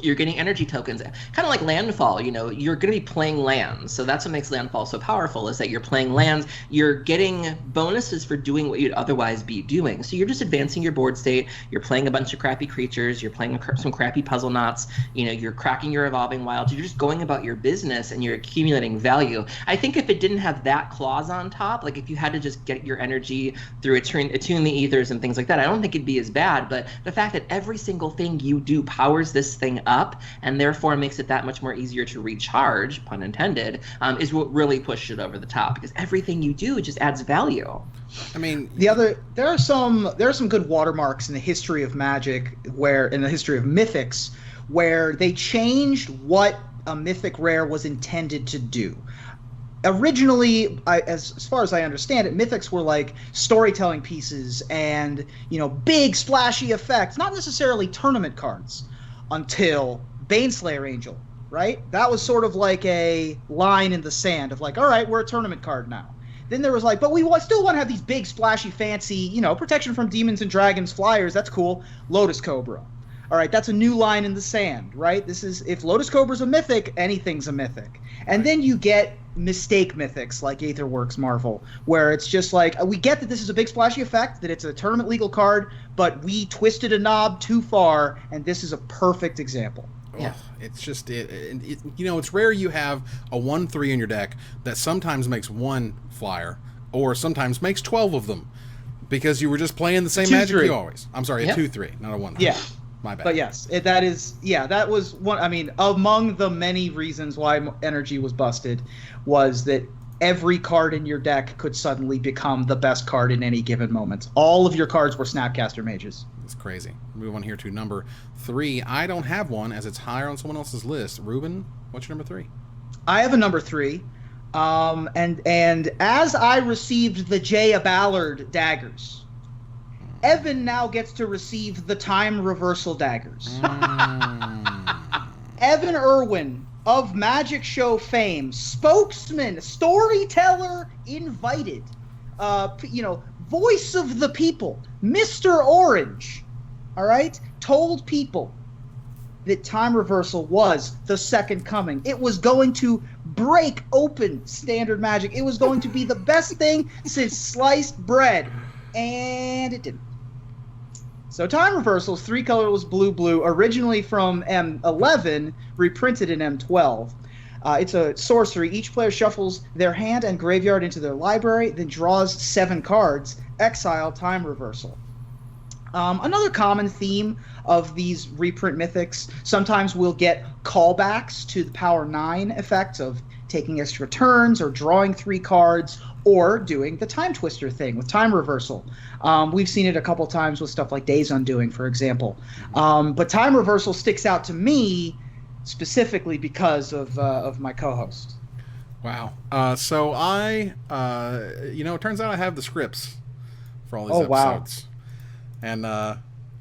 You're getting energy tokens, kind of like Landfall. You're going to be playing lands, so that's what makes Landfall so powerful, is that you're playing lands. You're getting bonuses for doing what you'd otherwise be doing. So you're just advancing your board state. You're playing a bunch of crappy creatures. You're playing some crappy puzzle knots. You're cracking your Evolving Wilds. You're just going about your business, and you're accumulating value. I think if it didn't have that clause on top, like if you had to just get your energy through attune the ethers and things like that, I don't think it'd be as bad. But the fact that every single thing you do powers this thing up, and therefore makes it that much more easier to recharge, pun intended, is what really pushed it over the top, because everything you do just adds value. I mean, there are some good watermarks in the history of Magic, in the history of Mythics, where they changed what a Mythic rare was intended to do. Originally, as far as I understand it, Mythics were like storytelling pieces and, big splashy effects, not necessarily tournament cards, until Baneslayer Angel, right? That was sort of like a line in the sand of like, all right, we're a tournament card now. Then there was like, but we still want to have these big splashy fancy, protection from demons and dragons, flyers, that's cool. Lotus Cobra. All right, that's a new line in the sand, right? If Lotus Cobra's a mythic, anything's a mythic. And then you get mistake mythics like Aetherworks Marvel, where it's just like, we get that this is a big splashy effect, that it's a tournament legal card, but we twisted a knob too far, and this is a perfect example. Yeah. It's just it's rare you have a 1/3 in your deck that sometimes makes one flyer or sometimes makes 12 of them because you were just playing the same Magic you always. I'm sorry, a 2/3, not a 1/3. Yeah. My bad. But yes, that was one. I mean, among the many reasons why Energy was busted was that every card in your deck could suddenly become the best card in any given moment. All of your cards were Snapcaster Mages. It's crazy. Move on here to number 3. I don't have one as it's higher on someone else's list. Ruben, what's your number 3? I have a number 3. And as I received the Jaya Ballard daggers, Evan now gets to receive the Time Reversal daggers. Evan Irwin of Magic Show fame, spokesman, storyteller invited, voice of the people, Mr. Orange, all right, told people that Time Reversal was the second coming. It was going to break open standard Magic. It was going to be the best thing since sliced bread, and it didn't. So Time Reversal's 3 colorless blue, originally from M11, reprinted in M12. It's a sorcery. Each player shuffles their hand and graveyard into their library, then draws 7 cards, exile Time Reversal. Another common theme of these reprint mythics, sometimes we'll get callbacks to the Power 9 effect of taking extra turns or drawing 3 cards, or doing the Time Twister thing with Time Reversal. We've seen it a couple times with stuff like Days Undoing, for example. But Time Reversal sticks out to me specifically because of my co-host. Wow. So I, it turns out I have the scripts for all these episodes. Wow. And,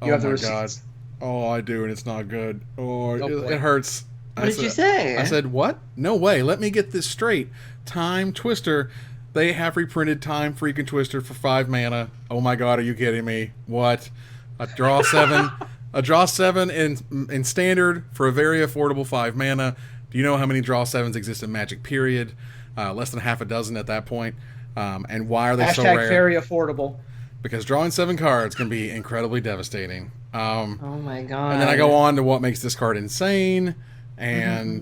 you have the my receipts. God. Oh, I do, and it's not good. It hurts. What did you say? I said, what? No way. Let me get this straight. Time Twister. They have reprinted Time freaking Twister for 5 mana. Oh my God, are you kidding me? What? A draw 7. A draw 7 in standard for a very affordable 5 mana. Do you know how many draw 7s exist in Magic, period? Less than half a dozen at that point. And why are they so rare? Very affordable. Because drawing 7 cards can be incredibly devastating. Oh my God. And then I go on to what makes this card insane. And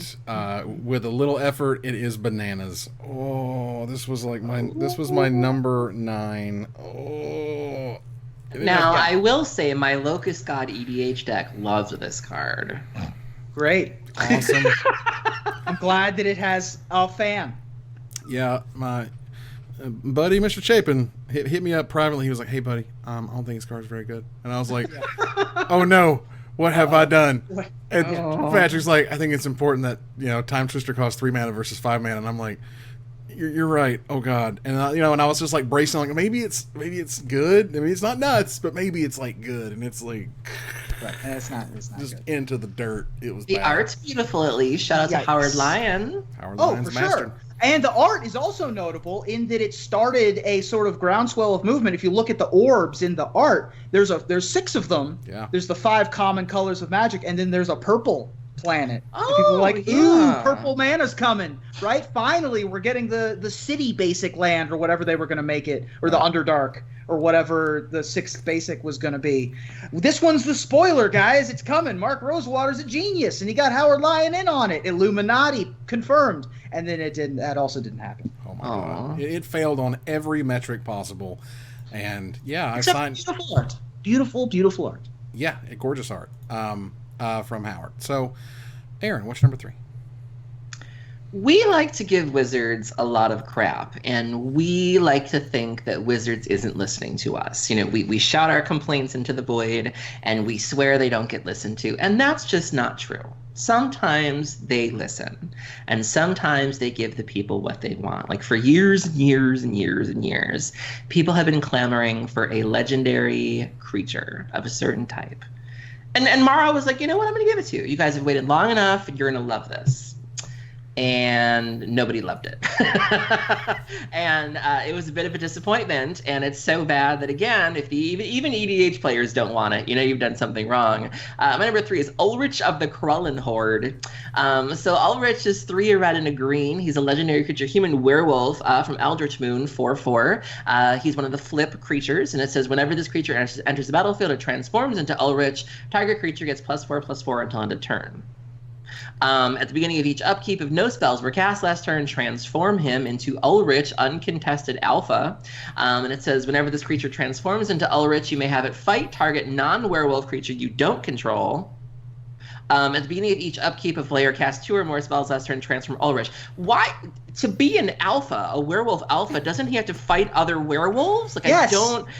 with a little effort, it is bananas. Oh, this was my number 9. Oh. Now, I will say my Locust God EDH deck loves this card. Great. Awesome. I'm glad that it has a fan. Yeah, my buddy, Mr. Chapin, hit me up privately. He was like, hey, buddy, I don't think his card's very good. And I was like, oh, no. What have I done? And Patrick's like, I think it's important that Time Twister costs 3 mana versus 5 mana, and I'm like, you're right. Oh God, and and I was just like bracing, like maybe it's good. I mean, it's not nuts, but maybe it's like good, and it's like, right. It's not just good. Into the dirt. It was the bad. Art's beautiful at least. Shout out to Howard Lyon. Howard Lyon's for master. Sure. And the art is also notable in that it started a sort of groundswell of movement. If you look at the orbs in the art, there's 6 of them. Yeah. There's the 5 common colors of Magic, and then there's a purple planet. Oh, and people are like, ooh, yeah. purple mana's coming, right? Finally, we're getting the city basic land or whatever they were going to make it, or the Underdark, or whatever the 6th basic was going to be. This one's the spoiler, guys. It's coming. Mark Rosewater's a genius, and he got Howard Lyon in on it. Illuminati confirmed. And then it didn't. That also didn't happen. Oh my God! It failed on every metric possible, and yeah, Except I signed. Beautiful art. Beautiful, beautiful art. Yeah, gorgeous art. from Howard. So, Aaron, what's number 3? We like to give Wizards a lot of crap, and we like to think that Wizards isn't listening to us. You know, we shout our complaints into the void, and we swear they don't get listened to, and that's just not true. Sometimes they listen, and sometimes they give the people what they want. Like for years and years and years and years, people have been clamoring for a legendary creature of a certain type. And Mara was like, you know what, I'm going to give it to you. You guys have waited long enough, and you're going to love this. And nobody loved it. And it was a bit of a disappointment, and it's so bad that, again, if even EDH players don't want it, you know you've done something wrong. My number 3 is Ulrich of the Krallenhorde. So Ulrich is 3 a red and a green. He's a legendary creature, human werewolf from Eldritch Moon, 4/4. He's one of the flip creatures, and it says whenever this creature enters the battlefield, it transforms into Ulrich. Target creature gets +4/+4 until end of turn. At the beginning of each upkeep, if no spells were cast last turn, transform him into Ulrich Uncontested Alpha. And it says, whenever this creature transforms into Ulrich, you may have it fight target non-werewolf creature you don't control. At the beginning of each upkeep, if player casts 2 or more spells last turn, transform Ulrich. Why? To be an alpha, a werewolf alpha, doesn't he have to fight other werewolves? Like, yes.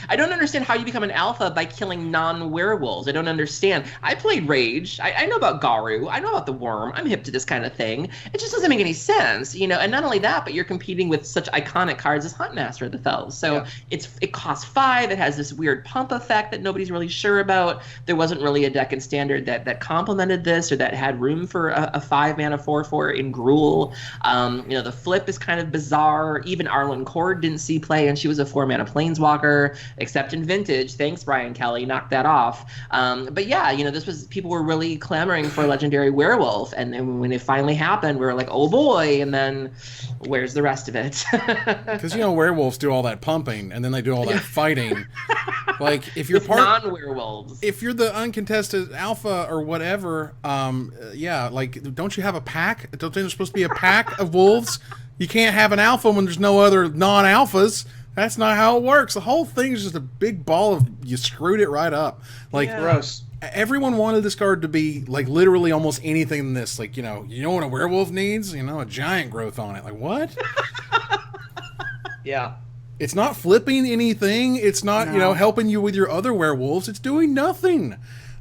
I don't understand how you become an alpha by killing non-werewolves. I don't understand. I played Rage. I know about Garu. I know about the Worm. I'm hip to this kind of thing. It just doesn't make any sense, you know. And not only that, but you're competing with such iconic cards as Huntmaster of the Fells. So it costs 5. It has this weird pump effect that nobody's really sure about. There wasn't really a deck in Standard that complemented this or that had room for a 5-mana 4/4 in Gruul. You know, the flip is kind of bizarre. Even Arlen Cord didn't see play, and she was a 4-mana planeswalker, except in Vintage. Thanks, Brian Kelly, knocked that off. But yeah, you know, people were really clamoring for a legendary werewolf, and then when it finally happened, we were like, oh boy, and then where's the rest of it? Because, you know, werewolves do all that pumping, and then they do all that fighting. Like, if you're non-werewolves. If you're the uncontested alpha or whatever, like, don't you have a pack? Don't there's supposed to be a pack of wolves? You can't have an alpha when there's no other non-alphas. That's not how it works. The whole thing is just a big ball of, you screwed it right up. Like, gross. Everyone wanted this card to be, like, literally almost anything in this. Like, you know what a werewolf needs? You know, a giant growth on it. Like, what? Yeah. It's not flipping anything. It's not, helping you with your other werewolves. It's doing nothing.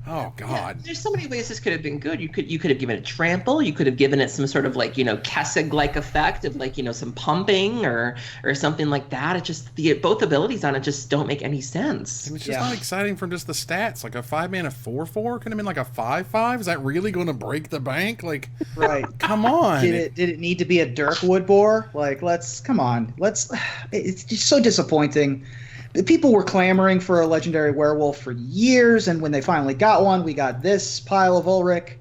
Oh, God. Yeah, there's so many ways this could have been good. You could have given it trample. You could have given it some sort of, like, you know, Kessig-like effect of, like, you know, some pumping or something like that. It just, both abilities on it just don't make any sense. And it's just not exciting from just the stats. Like, a 5-mana 4/4 could have been like a 5/5. Is that really going to break the bank? Like, right. Come on. Did it need to be a Dirk Woodbore? Like, come on. It's just so disappointing. People were clamoring for a legendary werewolf for years, and when they finally got one, we got this pile of Ulrich.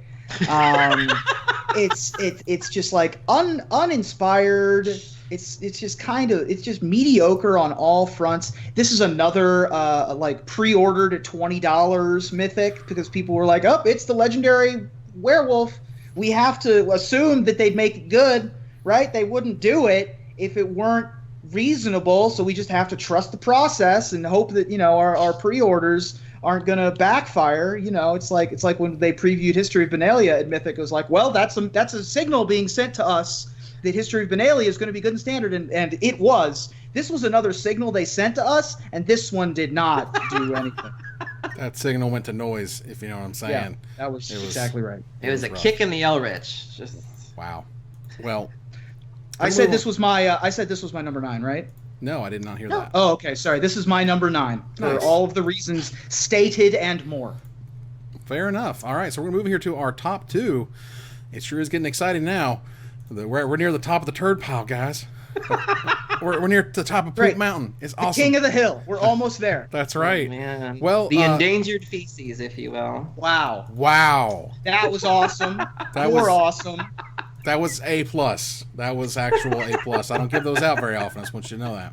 It's just like uninspired. It's just mediocre on all fronts. This is another like pre-ordered at $20 Mythic because people were like, "Oh, it's the legendary werewolf. We have to assume that they'd make it good, right? They wouldn't do it if it weren't reasonable, so we just have to trust the process and hope that, you know, our pre-orders aren't going to backfire." You know, it's like when they previewed History of Benalia at Mythic, it was like, well, that's a signal being sent to us that History of Benalia is going to be good in Standard, and it was. This was another signal they sent to us, and this one did not do anything. That signal went to noise, if you know what I'm saying. Yeah, that was exactly right. It was a rough kick in the Ulrich. Just wow. Well, I said this was my number 9, right? No, I did not hear that. Oh, okay. Sorry. This is my number 9 for all of the reasons stated and more. Fair enough. All right, so we're moving here to our top 2. It sure is getting exciting now. We're near the top of the turd pile, guys. we're near the top of Poop Mountain. It's awesome. The king of the hill. We're almost there. That's right. Oh, man. Well, the endangered feces, if you will. Wow. That was awesome. Awesome. That was A+. That was actual A+. I don't give those out very often. I just want you to know that.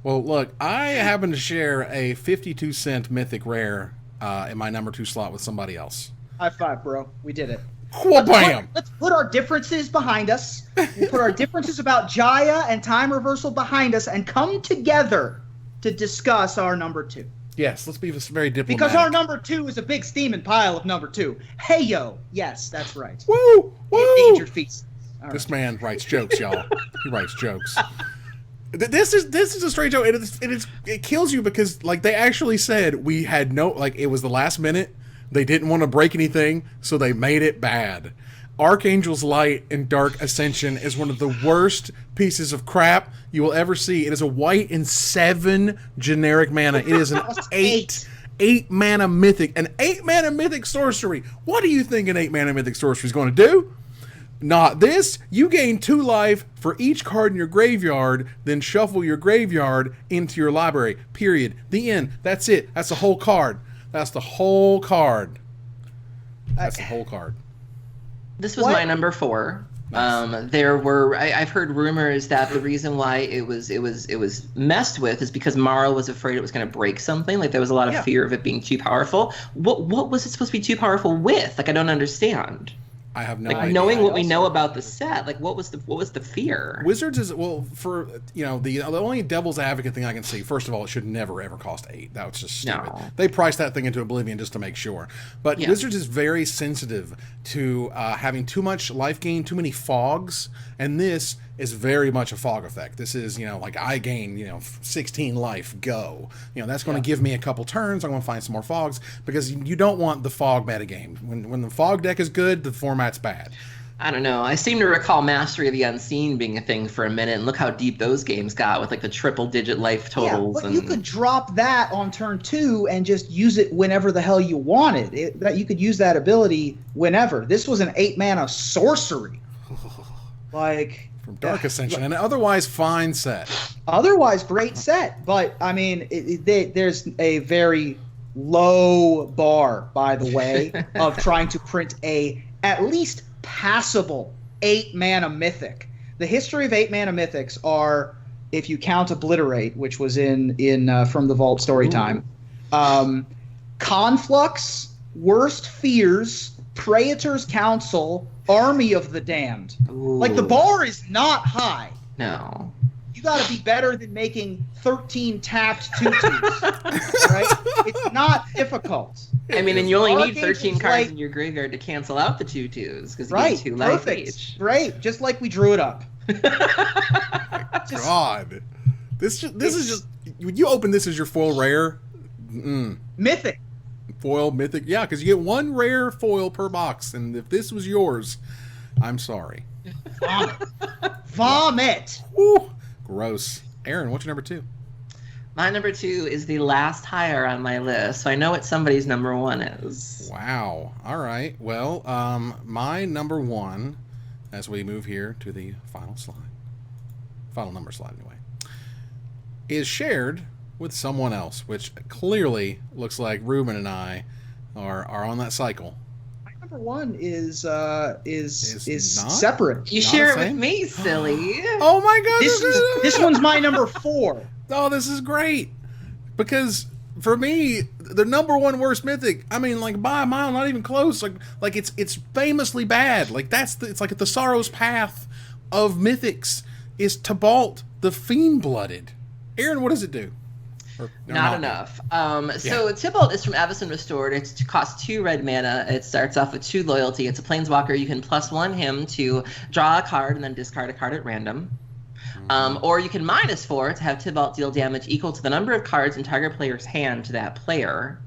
Well, look, I happen to share a 52-cent Mythic Rare in my number 2 slot with somebody else. High five, bro. We did it. Bam! Let's put our differences behind us. We'll put our differences about Jaya and time reversal behind us and come together to discuss our number 2. Yes, let's be very diplomatic. Because our number 2 is a big steaming pile of number 2. Hey yo, yes, that's right. Woo! Endangered feast. This man writes jokes, y'all. He writes jokes. This is a straight joke. It kills you because like they actually said we had no like it was the last minute. They didn't want to break anything, so they made it bad. Archangel's Light and Dark Ascension is one of the worst pieces of crap you will ever see. It is a white and 7 generic mana. It is an 8 mana mythic. An 8 mana mythic sorcery. What do you think an 8 mana mythic sorcery is going to do? Not this. You gain 2 life for each card in your graveyard, then shuffle your graveyard into your library. Period. The end. That's it. That's the whole card. That's the whole card. That's the whole card. This was my number 4. Nice. I've heard rumors that the reason why it was messed with is because Mara was afraid it was going to break something. Like there was a lot of fear of it being too powerful. What was it supposed to be too powerful with? Like I don't understand. I have no idea. idea. Knowing what we know about the set, like what was the fear? Wizards is for the only devil's advocate thing I can see. First of all, it should never ever cost 8. That was just stupid. No. They priced that thing into oblivion just to make sure. But Wizards is very sensitive to having too much life gain, too many fogs, and this is very much a fog effect. This is, like I gain, 16 life, go. That's going to give me a couple turns. I'm going to find some more fogs because you don't want the fog metagame. When the fog deck is good, the format's bad. I don't know. I seem to recall Mastery of the Unseen being a thing for a minute, and look how deep those games got with like the triple-digit life totals. Yeah, but you could drop that on turn 2 and just use it whenever the hell you wanted. You could use that ability whenever. This was an 8 mana sorcery. From Dark Ascension, an otherwise fine set. Otherwise great set, but I mean, there's a very low bar, by the way, of trying to print at least passable 8 mana mythic. The history of 8 mana mythics are, if you count Obliterate, which was in From the Vault Storytime, Conflux, Worst Fears, Praetor's Council, Army of the Damned. Ooh. Like the bar is not high. No. You got to be better than making 13 tapped 2/2s, right? It's not difficult. I mean, and you only need 13 cards in your graveyard to cancel out the 2/2s because you get 2 life each. Right, just like we drew it up. God, this is just when you open this as your foil rare, Mythic. Foil mythic, yeah, because you get 1 rare foil per box, and if this was yours, I'm sorry. Vomit. Woo. Gross. Aaron, what's your number 2? My number 2 is the last higher on my list, so I know what somebody's number 1 is. Wow. All right. Well, my number 1, as we move here to the final number slide anyway, is shared with someone else, which clearly looks like Ruben and I are on that cycle. My number 1 is separate. You share it with me, silly. Oh my God! This one's my number 4. Oh, this is great because for me, the number 1 worst mythic. I mean, like by a mile, not even close. Like it's famously bad. Like it's like the Sorrow's Path of mythics is Tibalt, the Fiend-Blooded. Aaron, what does it do? Not enough. So Tibalt is from Avacyn Restored. It costs 2 red mana. It starts off with 2 loyalty. It's a planeswalker. You can +1 him to draw a card and then discard a card at random. Or you can -4 to have Tibalt deal damage equal to the number of cards in target player's hand to that player.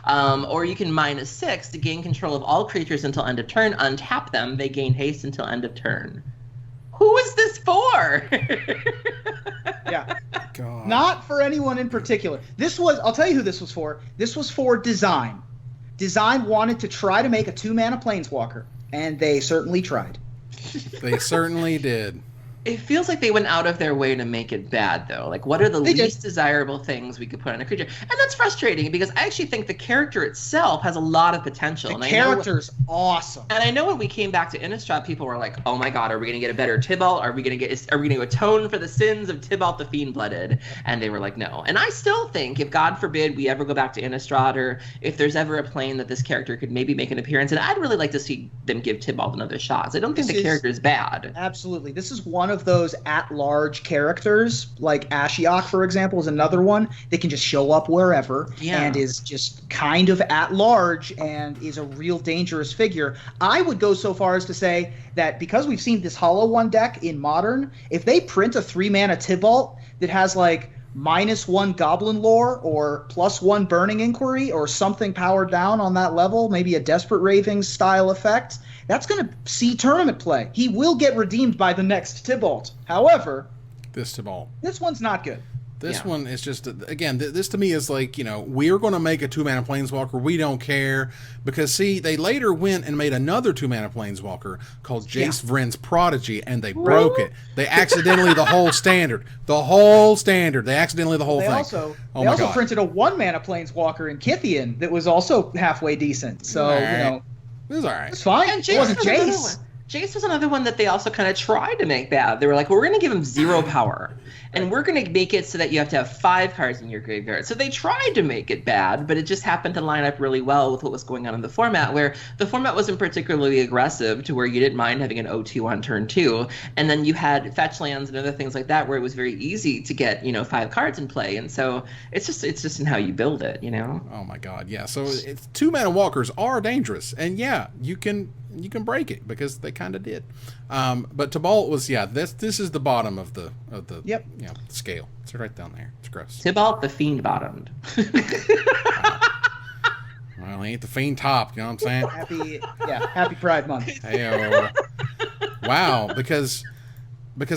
Or you can -6 to gain control of all creatures until end of turn. Untap them. They gain haste until end of turn. Who is this for? Yeah. God. Not for anyone in particular. I'll tell you who this was for. This was for Design. Design wanted to try to make a 2-mana planeswalker, and they certainly tried. They certainly did. It feels like they went out of their way to make it bad, though. Like, what are the least desirable things we could put on a creature? And that's frustrating, because I actually think the character itself has a lot of potential. The character's awesome. And I know when we came back to Innistrad, people were like, oh my god, are we going to get a better Tibalt? Are we going to atone for the sins of Tibalt the Fiend-Blooded? And they were like, no. And I still think, if God forbid we ever go back to Innistrad, or if there's ever a plane that this character could maybe make an appearance, and I'd really like to see them give Tibalt another shot. I don't think the character is bad. Absolutely. This is one of those at-large characters, like Ashiok, for example, is another one that can just show up wherever and is just kind of at-large and is a real dangerous figure. I would go so far as to say that because we've seen this Hollow One deck in Modern, if they print a 3-mana Tibalt that has like -1 Goblin Lore or +1 Burning Inquiry or something powered down on that level, maybe a Desperate Ravings style effect, that's going to see tournament play. He will get redeemed by the next Tibalt. However, this one's not good. This one is just, again, this to me is like, we're going to make a 2-mana Planeswalker. We don't care. Because, see, they later went and made another 2-mana Planeswalker called Jace Vryn's Prodigy, and they broke it. They accidentally the whole standard. They accidentally the whole thing. They also printed a 1-mana Planeswalker in Kithian that was also halfway decent. So, it was all right. It's fine. And it wasn't Jace. Jace was another one that they also kind of tried to make bad. They were like, well, we're going to give him 0 power. And we're going to make it so that you have to have 5 cards in your graveyard. So they tried to make it bad, but it just happened to line up really well with what was going on in the format, where the format wasn't particularly aggressive to where you didn't mind having an 0-2 on turn 2. And then you had fetch lands and other things like that where it was very easy to get, 5 cards in play. And so it's just in how you build it, Oh, my God, yeah. So it's 2-mana walkers are dangerous. And, yeah, you can break it because they kind of did. But Tibalt was, this is the bottom of the scale. It's right down there. It's gross. Tibalt the Fiend bottomed. Well, he ain't the Fiend top, you know what I'm saying? Happy Pride Month. Hey-o. Wow, because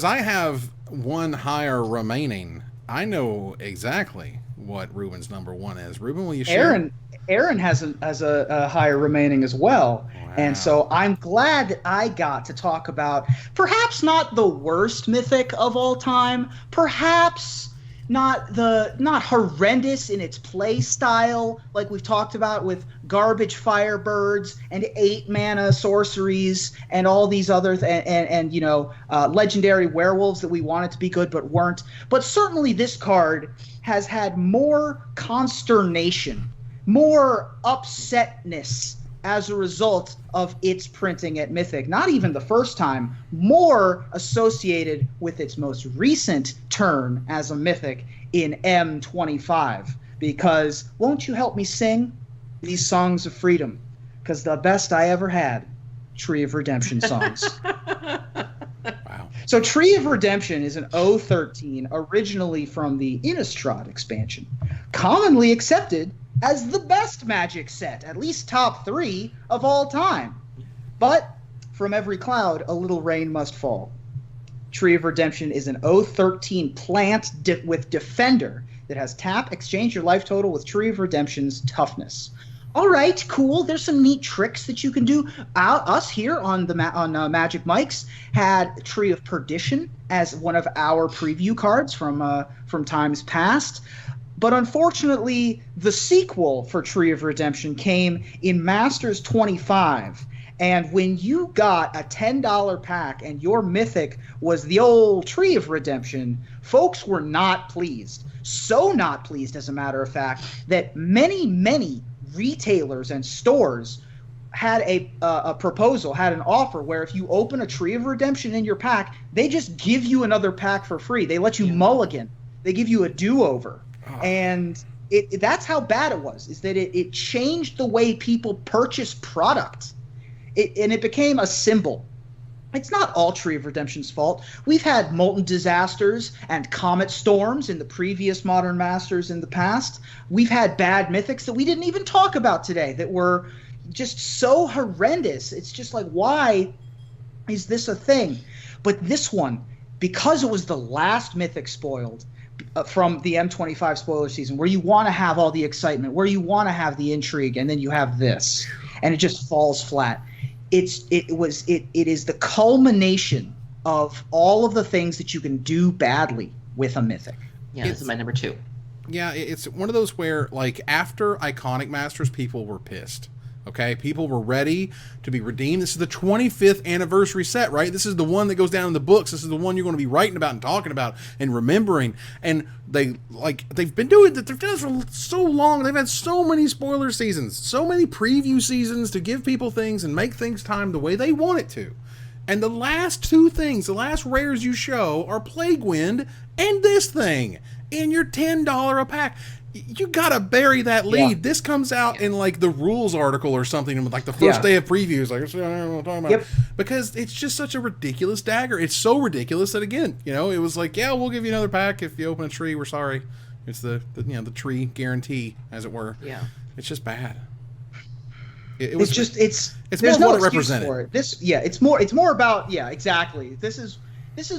I have one higher remaining, I know exactly what Ruben's number 1 is. Ruben, will you share? Aaron has a higher remaining as well. Wow. And so I'm glad that I got to talk about perhaps not the worst Mythic of all time, perhaps not horrendous in its play style, like we've talked about with garbage Firebirds and 8-mana sorceries and all these other legendary werewolves that we wanted to be good but weren't. But certainly this card has had more consternation, more upsetness as a result of its printing at Mythic. Not even the first time, more associated with its most recent turn as a Mythic in M25. Because won't you help me sing these songs of freedom? Because the best I ever had, Tree of Redemption songs. Wow. So Tree of Redemption is an 013 originally from the Innistrad expansion, commonly accepted as the best Magic set, at least top 3 of all time. But from every cloud, a little rain must fall. Tree of Redemption is an 013 plant with Defender that has tap, exchange your life total with Tree of Redemption's toughness. All right, cool. There's some neat tricks that you can do. Us here on Magic Mics had Tree of Perdition as one of our preview cards from times past. But unfortunately, the sequel for Tree of Redemption came in Masters 25. And when you got a $10 pack and your Mythic was the old Tree of Redemption, folks were not pleased. So not pleased, as a matter of fact, that many retailers and stores had a proposal, had an offer where if you open a Tree of Redemption in your pack, they just give you another pack for free. They let you mulligan. They give you a do-over. And that's how bad it was, is that it changed the way people purchase product. It became a symbol. It's not all Tree of Redemption's fault. We've had Molten Disasters and Comet Storms in the previous Modern Masters in the past. We've had bad Mythics that we didn't even talk about today that were just so horrendous. It's just like, why is this a thing? But this one, because it was the last Mythic spoiled from the M25 spoiler season, where you want to have all the excitement, where you want to have the intrigue, and then you have this, and it just falls flat. It is the culmination of all of the things that you can do badly with a Mythic. Yeah, this is my number 2. Yeah, it's one of those where, like, after Iconic Masters, people were pissed. Okay, people were ready to be redeemed. This is the 25th anniversary set, right? This is the one that goes down in the books. This is the one you're going to be writing about and talking about and remembering. And they've been doing it. They've done it for so long. They've had so many spoiler seasons, so many preview seasons to give people things and make things time the way they want it to. And the last two things, the last rares you show are Plague Wind and this thing in your $10 a pack. You gotta bury that lead. Yeah. This comes out in like the rules article or something, like the first day of previews. Like, I don't know what I'm talking about. Because it's just such a ridiculous dagger. It's so ridiculous that, again, you know, it was like, yeah, we'll give you another pack if you open a tree. We're sorry. It's the tree guarantee, as it were. Yeah. It's just bad. It's there's no more what it excuse represented. for it. It's more about exactly. This is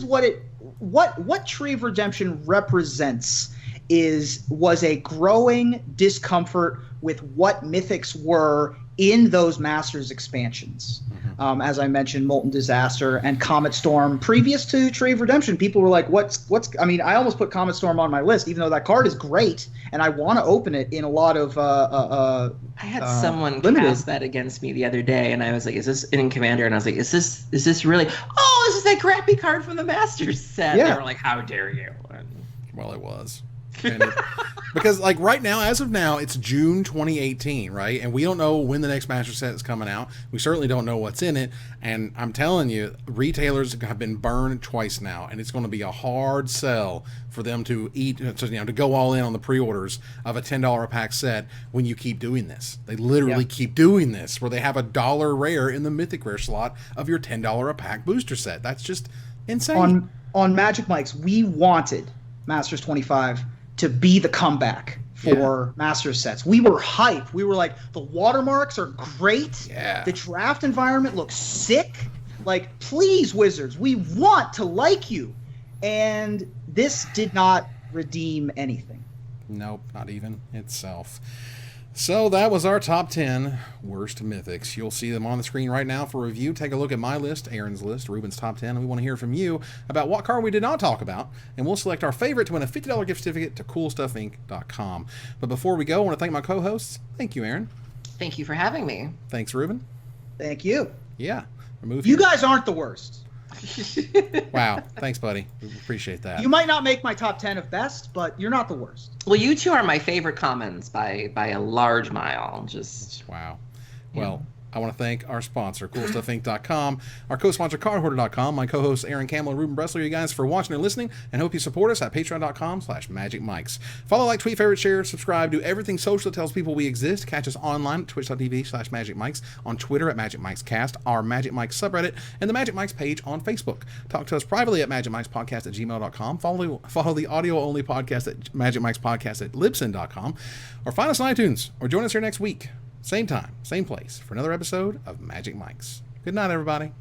what Tree of Redemption represents was a growing discomfort with what Mythics were in those Masters expansions. As I mentioned, Molten Disaster and Comet Storm. Previous to Tree of Redemption, people were like, what's I mean, I almost put Comet Storm on my list, even though that card is great, and I want to open it in a lot of I had someone cast that against me the other day, and I was like, is this in Commander? And I was like, is this really, this is that crappy card from the Masters set. Yeah. They were like, how dare you? Well, it was. Because like right now, as of now, it's June 2018, right? And we don't know when the next Master Set is coming out. We certainly don't know what's in it. And I'm telling you, retailers have been burned twice now, and it's going to be a hard sell for them to to go all in on the pre-orders of a $10 a pack set when you keep doing this. They literally keep doing this, where they have $1 rare in the Mythic rare slot of your $10 a pack booster set. That's just insane. On Magic Mike's, we wanted Masters 25 to be the comeback for Masters sets. We were hyped. We were like, the watermarks are great. Yeah. The draft environment looks sick. Like, please, Wizards, we want to like you. And this did not redeem anything. Nope, not even itself. So that was our top 10 worst Mythics. You'll see them on the screen right now for review. Take a look at my list, Aaron's list, Ruben's top 10, and we want to hear from you about what card we did not talk about, and we'll select our favorite to win a $50 gift certificate to CoolStuffInc.com. But before we go, I want to thank my co-hosts. Thank you, Aaron. Thank you for having me. Thanks, Ruben. Thank you. Yeah. You guys aren't the worst. Wow. Thanks, buddy. We appreciate that. You might not make my top 10 of best, but you're not the worst. Well, you two are my favorite commons by a large mile. Wow. Well, I want to thank our sponsor, CoolStuffInc.com, our co-sponsor, CardHoarder.com, my co-hosts, Aaron Campbell and Ruben Bressler, you guys for watching and listening, and hope you support us at Patreon.com/MagicMikes. Follow, like, tweet, favorite, share, subscribe, do everything social that tells people we exist. Catch us online at Twitch.tv/MagicMikes, on Twitter at MagicMikesCast, our Magic Mike subreddit, and the Magic Mikes page on Facebook. Talk to us privately at MagicMikesPodcast@gmail.com. Follow the audio-only podcast at MagicMikesPodcast@Libsyn.com, or find us on iTunes, or join us here next week. Same time, same place, for another episode of Magic Mikes. Good night, everybody.